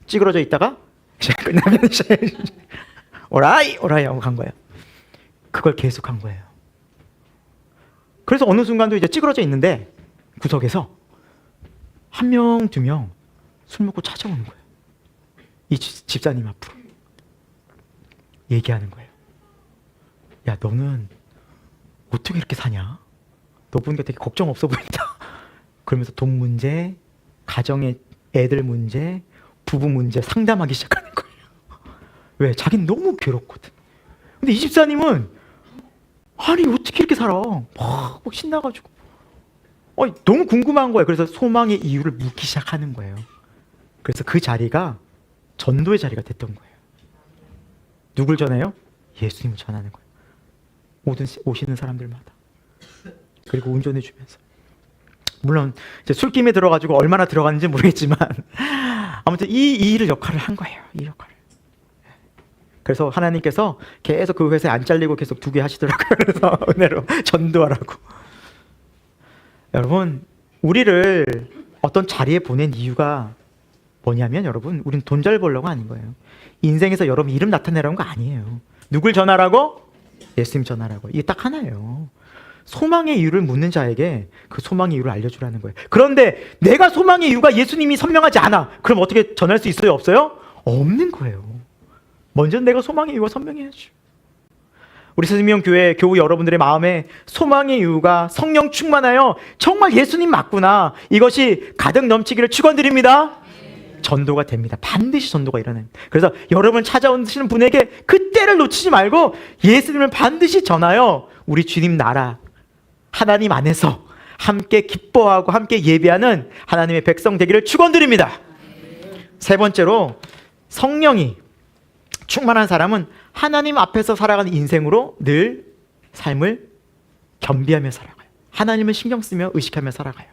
찌그러져 있다가 끝나면 오라이 하고 간 거예요. 그걸 계속 한 거예요. 그래서 어느 순간도 이제 찌그러져 있는데 구석에서 한 명, 두 명 술 먹고 찾아오는 거예요. 이 집사님 앞으로 얘기하는 거예요. 야, 너는 어떻게 이렇게 사냐? 너 보니까 되게 걱정 없어 보인다. 그러면서 돈 문제, 가정의 애들 문제, 부부 문제 상담하기 시작하는 거예요. 왜? 자기는 너무 괴롭거든. 근데 이 집사님은 아니 어떻게 이렇게 살아? 막 신나가지고 너무 궁금한 거예요. 그래서 소망의 이유를 묻기 시작하는 거예요. 그래서 그 자리가 전도의 자리가 됐던 거예요. 누굴 전해요? 예수님을 전하는 거예요. 모든 오시는 사람들마다. 그리고 운전해 주면서. 물론 이제 술김에 들어가지고 얼마나 들어갔는지 모르겠지만 아무튼 이 일을 역할을 한 거예요. 이 역할을. 그래서 하나님께서 계속 그 회사에 안 잘리고 계속 두게 하시더라고요. 그래서 은혜로 전도하라고. 여러분, 우리를 어떤 자리에 보낸 이유가 뭐냐면 여러분, 우린 돈 잘 벌려고 아닌 거예요. 인생에서 여러분 이름 나타내라는 거 아니에요. 누굴 전하라고? 예수님 전하라고. 이게 딱 하나예요. 소망의 이유를 묻는 자에게 그 소망의 이유를 알려주라는 거예요. 그런데 내가 소망의 이유가 예수님이 선명하지 않아. 그럼 어떻게 전할 수 있어요? 없어요? 없는 거예요. 먼저 내가 소망의 이유가 선명해야죠. 우리 생명교회 교우 여러분들의 마음에 소망의 이유가 성령 충만하여 정말 예수님 맞구나. 이것이 가득 넘치기를 축원드립니다. 전도가 됩니다. 반드시 전도가 일어납니다. 그래서 여러분 찾아오시는 분에게 그때를 놓치지 말고 예수님을 반드시 전하여 우리 주님 나라 하나님 안에서 함께 기뻐하고 함께 예배하는 하나님의 백성 되기를 축원드립니다. 세 번째로 성령이 충만한 사람은 하나님 앞에서 살아가는 인생으로 늘 삶을 겸비하며 살아가요. 하나님을 신경 쓰며 의식하며 살아가요.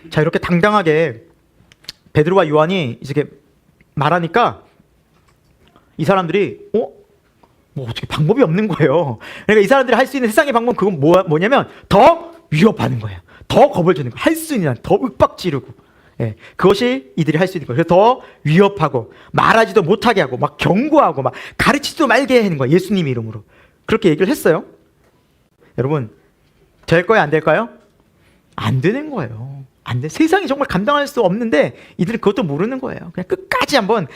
자, 이렇게 당당하게 베드로와 요한이 이렇게 말하니까 이 사람들이 뭐 어떻게 방법이 없는 거예요. 그러니까 이 사람들이 할 수 있는 세상의 방법은 그건 뭐냐면 더 위협하는 거예요. 더 겁을 주는 거예요. 할 수 있는 한 더 윽박 지르고. 그것이 이들이 할 수 있는 거예요. 그래서 더 위협하고 말하지도 못하게 하고 막 경고하고 막 가르치지도 말게 하는 거예요. 예수님 이름으로. 그렇게 얘기를 했어요. 여러분, 될 거야 안 될까요? 안 되는 거예요. 안 돼. 세상이 정말 감당할 수 없는데 이들은 그것도 모르는 거예요. 그냥 끝까지 한번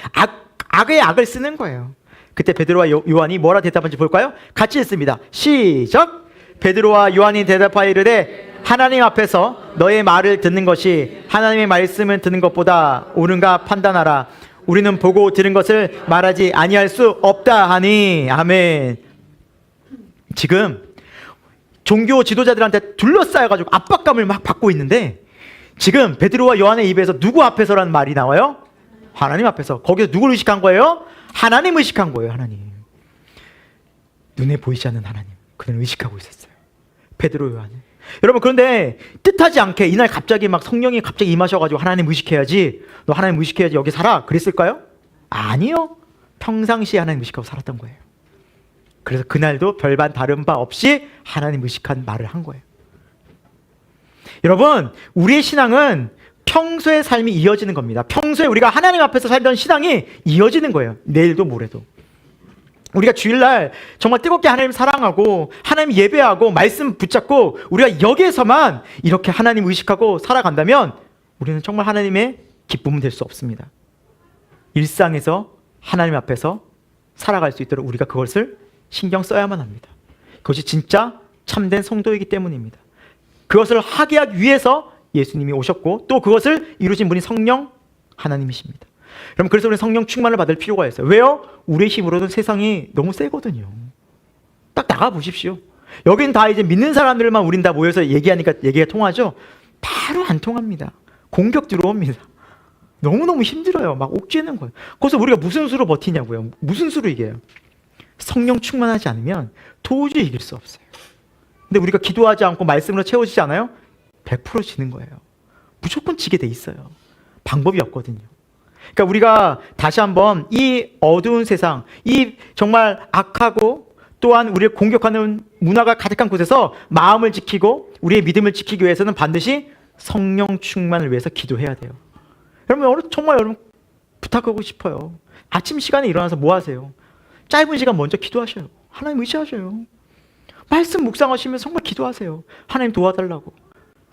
악의 악을 쓰는 거예요. 그때 베드로와 요한이 뭐라 대답한지 볼까요? 같이 읽습니다. 시작! 베드로와 요한이 대답하여 이르되 하나님 앞에서 너의 말을 듣는 것이 하나님의 말씀을 듣는 것보다 옳은가 판단하라. 우리는 보고 들은 것을 말하지 아니할 수 없다 하니. 아멘. 지금 종교 지도자들한테 둘러싸여가지고 압박감을 막 받고 있는데, 지금 베드로와 요한의 입에서 누구 앞에서라는 말이 나와요? 하나님 앞에서. 거기서 누구를 의식한 거예요? 하나님 의식한 거예요. 하나님. 눈에 보이지 않는 하나님, 그들을 의식하고 있었어요, 베드로, 요한은. 여러분, 그런데 뜻하지 않게 이날 갑자기 막 성령이 갑자기 임하셔가지고 하나님 의식해야지, 너 하나님 의식해야지 여기 살아, 그랬을까요? 아니요. 평상시에 하나님 의식하고 살았던 거예요. 그래서 그날도 별반 다른 바 없이 하나님 의식한 말을 한 거예요. 여러분, 우리의 신앙은 평소의 삶이 이어지는 겁니다. 평소에 우리가 하나님 앞에서 살던 신앙이 이어지는 거예요. 내일도 모레도. 우리가 주일날 정말 뜨겁게 하나님 사랑하고 하나님 예배하고 말씀 붙잡고 우리가 여기에서만 이렇게 하나님 의식하고 살아간다면 우리는 정말 하나님의 기쁨은 될 수 없습니다. 일상에서 하나님 앞에서 살아갈 수 있도록 우리가 그것을 신경 써야만 합니다. 그것이 진짜 참된 성도이기 때문입니다. 그것을 하게 하기 위해서 예수님이 오셨고, 또 그것을 이루신 분이 성령 하나님이십니다. 여러분, 그래서 우리는 성령 충만을 받을 필요가 있어요. 왜요? 우리의 힘으로는 세상이 너무 세거든요. 딱 나가보십시오. 여긴 다 이제 믿는 사람들만 우린 다 모여서 얘기하니까 얘기가 통하죠? 바로 안 통합니다. 공격 들어옵니다. 너무너무 힘들어요. 막 옥죄는 거예요. 그래서 우리가 무슨 수로 버티냐고요. 무슨 수로 이겨요? 성령 충만하지 않으면 도저히 이길 수 없어요. 근데 우리가 기도하지 않고 말씀으로 채워지지 않아요? 100% 지는 거예요. 무조건 지게 돼 있어요. 방법이 없거든요. 그러니까 우리가 다시 한번 이 어두운 세상, 이 정말 악하고 또한 우리를 공격하는 문화가 가득한 곳에서 마음을 지키고 우리의 믿음을 지키기 위해서는 반드시 성령 충만을 위해서 기도해야 돼요. 여러분, 정말 여러분 부탁하고 싶어요. 아침 시간에 일어나서 뭐 하세요? 짧은 시간 먼저 기도하셔요. 하나님 의지하셔요. 말씀 묵상하시면서 정말 기도하세요. 하나님 도와달라고.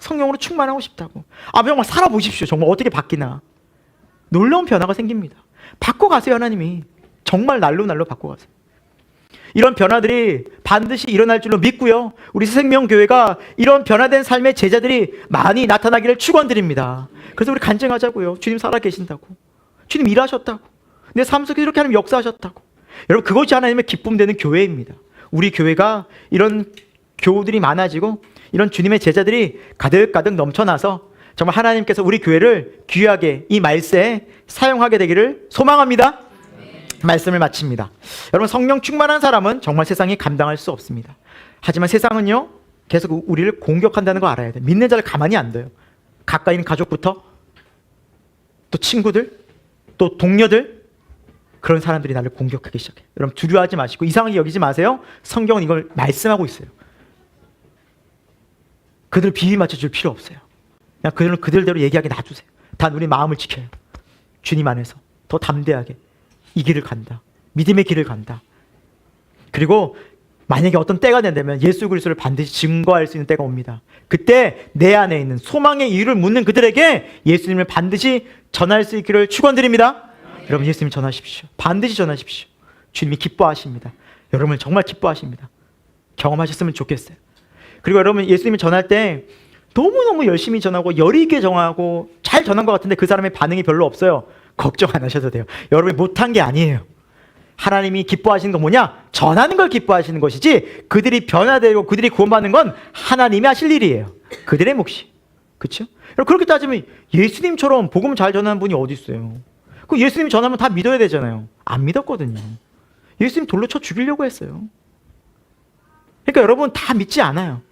성령으로 충만하고 싶다고. 정말 살아보십시오. 정말 어떻게 바뀌나. 놀라운 변화가 생깁니다. 바꿔가세요. 하나님이 정말 날로 바꿔가세요. 이런 변화들이 반드시 일어날 줄로 믿고요, 우리 생명교회가 이런 변화된 삶의 제자들이 많이 나타나기를 축원드립니다. 그래서 우리 간증하자고요. 주님 살아계신다고, 주님 일하셨다고, 내 삶 속에 이렇게 하나님 역사하셨다고. 여러분, 그것이 하나님의 기쁨 되는 교회입니다. 우리 교회가 이런 교우들이 많아지고 이런 주님의 제자들이 가득가득 넘쳐나서 정말 하나님께서 우리 교회를 귀하게 이 말세에 사용하게 되기를 소망합니다. 말씀을 마칩니다. 여러분, 성령 충만한 사람은 정말 세상이 감당할 수 없습니다. 하지만 세상은요, 계속 우리를 공격한다는 거 알아야 돼요. 믿는 자를 가만히 안 둬요. 가까이 있는 가족부터 또 친구들, 또 동료들, 그런 사람들이 나를 공격하기 시작해요. 여러분, 두려워하지 마시고 이상하게 여기지 마세요. 성경은 이걸 말씀하고 있어요. 그들을 비위 맞춰줄 필요 없어요. 그냥 그들은 그들대로 얘기하게 놔두세요. 단 우리 마음을 지켜요. 주님 안에서 더 담대하게 이 길을 간다. 믿음의 길을 간다. 그리고 만약에 어떤 때가 된다면 예수 그리스도를 반드시 증거할 수 있는 때가 옵니다. 그때 내 안에 있는 소망의 이유를 묻는 그들에게 예수님을 반드시 전할 수 있기를 축원드립니다. 여러분, 예수님 전하십시오. 반드시 전하십시오. 주님이 기뻐하십니다. 여러분을 정말 기뻐하십니다. 경험하셨으면 좋겠어요. 그리고 여러분, 예수님이 전할 때 너무너무 열심히 전하고 열의 있게 전하고 잘 전한 것 같은데 그 사람의 반응이 별로 없어요. 걱정 안 하셔도 돼요. 여러분이 못한 게 아니에요. 하나님이 기뻐하시는 건 뭐냐? 전하는 걸 기뻐하시는 것이지, 그들이 변화되고 그들이 구원받는 건 하나님이 하실 일이에요. 그들의 몫이. 그렇죠? 그렇게 따지면 예수님처럼 복음 잘 전하는 분이 어디 있어요? 그 예수님 전하면 다 믿어야 되잖아요. 안 믿었거든요. 예수님 돌로 쳐 죽이려고 했어요. 그러니까 여러분, 다 믿지 않아요.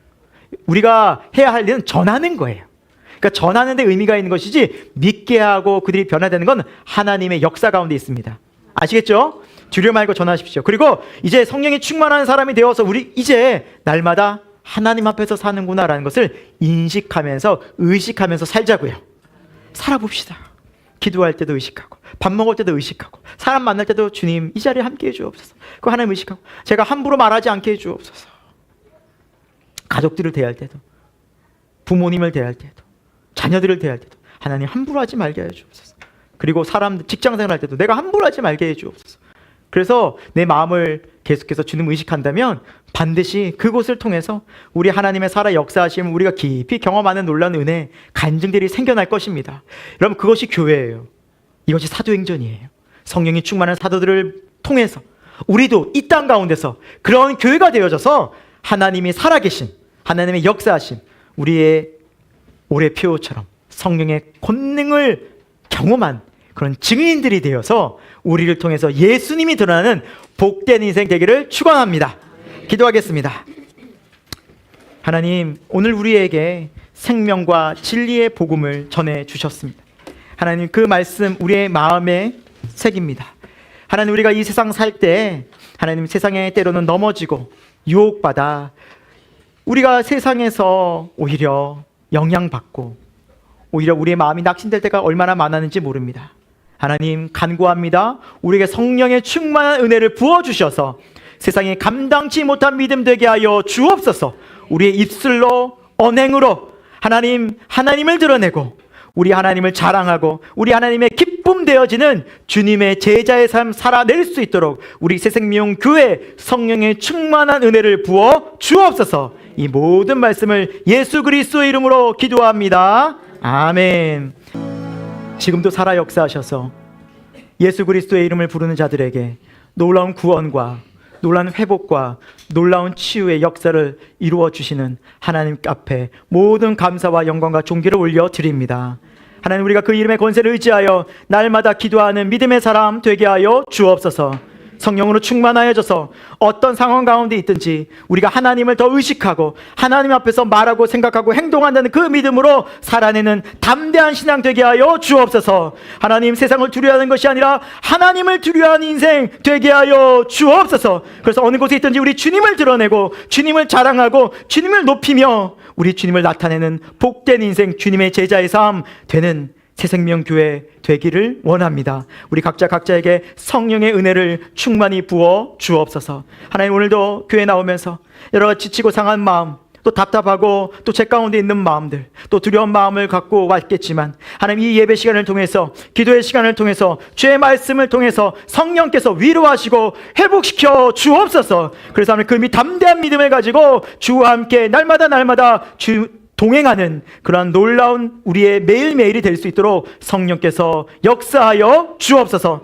우리가 해야 할 일은 전하는 거예요. 그러니까 전하는 데 의미가 있는 것이지, 믿게 하고 그들이 변화되는 건 하나님의 역사 가운데 있습니다. 아시겠죠? 두려워 말고 전하십시오. 그리고 이제 성령이 충만한 사람이 되어서 우리 이제 날마다 하나님 앞에서 사는구나라는 것을 인식하면서 의식하면서 살자고요. 살아봅시다. 기도할 때도 의식하고, 밥 먹을 때도 의식하고, 사람 만날 때도 주님 이 자리에 함께 해주옵소서. 그 하나님 의식하고, 제가 함부로 말하지 않게 해주옵소서. 가족들을 대할 때도, 부모님을 대할 때도, 자녀들을 대할 때도 하나님 함부로 하지 말게 해주옵소서. 그리고 사람들 직장생활 할 때도 내가 함부로 하지 말게 해주옵소서. 그래서 내 마음을 계속해서 주님 의식한다면 반드시 그곳을 통해서 우리 하나님의 살아 역사하심을 우리가 깊이 경험하는 놀라운 은혜, 간증들이 생겨날 것입니다. 여러분, 그것이 교회예요. 이것이 사도행전이에요. 성령이 충만한 사도들을 통해서 우리도 이 땅 가운데서 그런 교회가 되어져서 하나님이 살아계신, 하나님의 역사하심, 우리의 올해 표처럼 성령의 권능을 경험한 그런 증인들이 되어서 우리를 통해서 예수님이 드러나는 복된 인생 되기를 축원합니다. 기도하겠습니다. 하나님, 오늘 우리에게 생명과 진리의 복음을 전해 주셨습니다. 하나님, 그 말씀 우리의 마음에 새깁니다. 하나님, 우리가 이 세상 살 때 하나님, 세상에 때로는 넘어지고 유혹받아 우리가 세상에서 오히려 영향받고 오히려 우리의 마음이 낙심될 때가 얼마나 많았는지 모릅니다. 하나님, 간구합니다. 우리에게 성령의 충만한 은혜를 부어주셔서 세상에 감당치 못한 믿음 되게 하여 주옵소서. 우리의 입술로, 언행으로 하나님을 드러내고 우리 하나님을 자랑하고 우리 하나님의 기쁨 되어지는 주님의 제자의 삶 살아낼 수 있도록 우리 새생명 교회 성령의 충만한 은혜를 부어 주옵소서. 이 모든 말씀을 예수 그리스도의 이름으로 기도합니다. 아멘. 지금도 살아 역사하셔서 예수 그리스도의 이름을 부르는 자들에게 놀라운 구원과 놀라운 회복과 놀라운 치유의 역사를 이루어 주시는 하나님 앞에 모든 감사와 영광과 존귀를 올려드립니다. 하나님, 우리가 그 이름의 권세를 의지하여 날마다 기도하는 믿음의 사람 되게 하여 주옵소서. 성령으로 충만하여져서 어떤 상황 가운데 있든지 우리가 하나님을 더 의식하고 하나님 앞에서 말하고 생각하고 행동한다는 그 믿음으로 살아내는 담대한 신앙 되게 하여 주옵소서. 하나님, 세상을 두려워하는 것이 아니라 하나님을 두려워하는 인생 되게 하여 주옵소서. 그래서 어느 곳에 있든지 우리 주님을 드러내고 주님을 자랑하고 주님을 높이며 우리 주님을 나타내는 복된 인생, 주님의 제자의 삶 되는 새생명교회 되기를 원합니다. 우리 각자에게 성령의 은혜를 충만히 부어 주옵소서. 하나님, 오늘도 교회 나오면서 여러 가지 지치고 상한 마음, 또 답답하고 또 제 가운데 있는 마음들, 또 두려운 마음을 갖고 왔겠지만 하나님, 이 예배 시간을 통해서, 기도의 시간을 통해서, 주의 말씀을 통해서 성령께서 위로하시고 회복시켜 주옵소서. 그래서 하나님, 그 담대한 믿음을 가지고 주와 함께 날마다 동행하는 그러한 놀라운 우리의 매일매일이 될 수 있도록 성령께서 역사하여 주옵소서.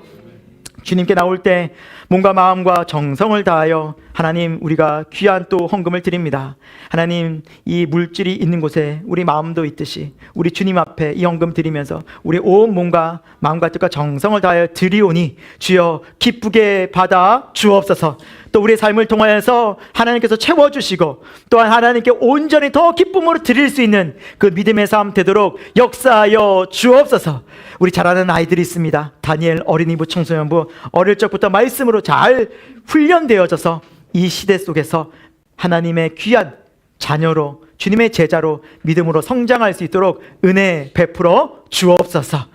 주님께 나올 때 몸과 마음과 정성을 다하여 하나님, 우리가 귀한 또 헌금을 드립니다. 하나님, 이 물질이 있는 곳에 우리 마음도 있듯이 우리 주님 앞에 이 헌금 드리면서 우리 온 몸과 마음과 뜻과 정성을 다하여 드리오니 주여 기쁘게 받아 주옵소서. 또 우리의 삶을 통하여서 하나님께서 채워주시고 또한 하나님께 온전히 더 기쁨으로 드릴 수 있는 그 믿음의 삶 되도록 역사하여 주옵소서. 우리 잘 아는 아이들이 있습니다. 다니엘 어린이부 청소년부 어릴 적부터 말씀으로 잘 훈련되어져서 이 시대 속에서 하나님의 귀한 자녀로, 주님의 제자로 믿음으로 성장할 수 있도록 은혜 베풀어 주옵소서.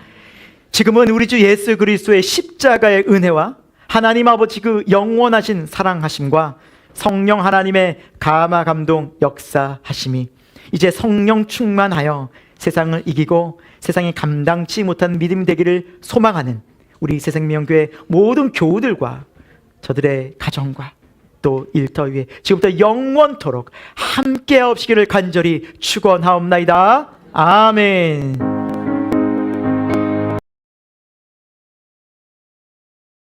지금은 우리 주 예수 그리스도의 십자가의 은혜와 하나님 아버지 그 영원하신 사랑하심과 성령 하나님의 감화 감동 역사하심이 이제 성령 충만하여 세상을 이기고 세상이 감당치 못한 믿음이 되기를 소망하는 우리 새생명교회 모든 교우들과 저들의 가정과 또 일터 위에 지금부터 영원토록 함께 하옵시기를 간절히 축원하옵나이다. 아멘.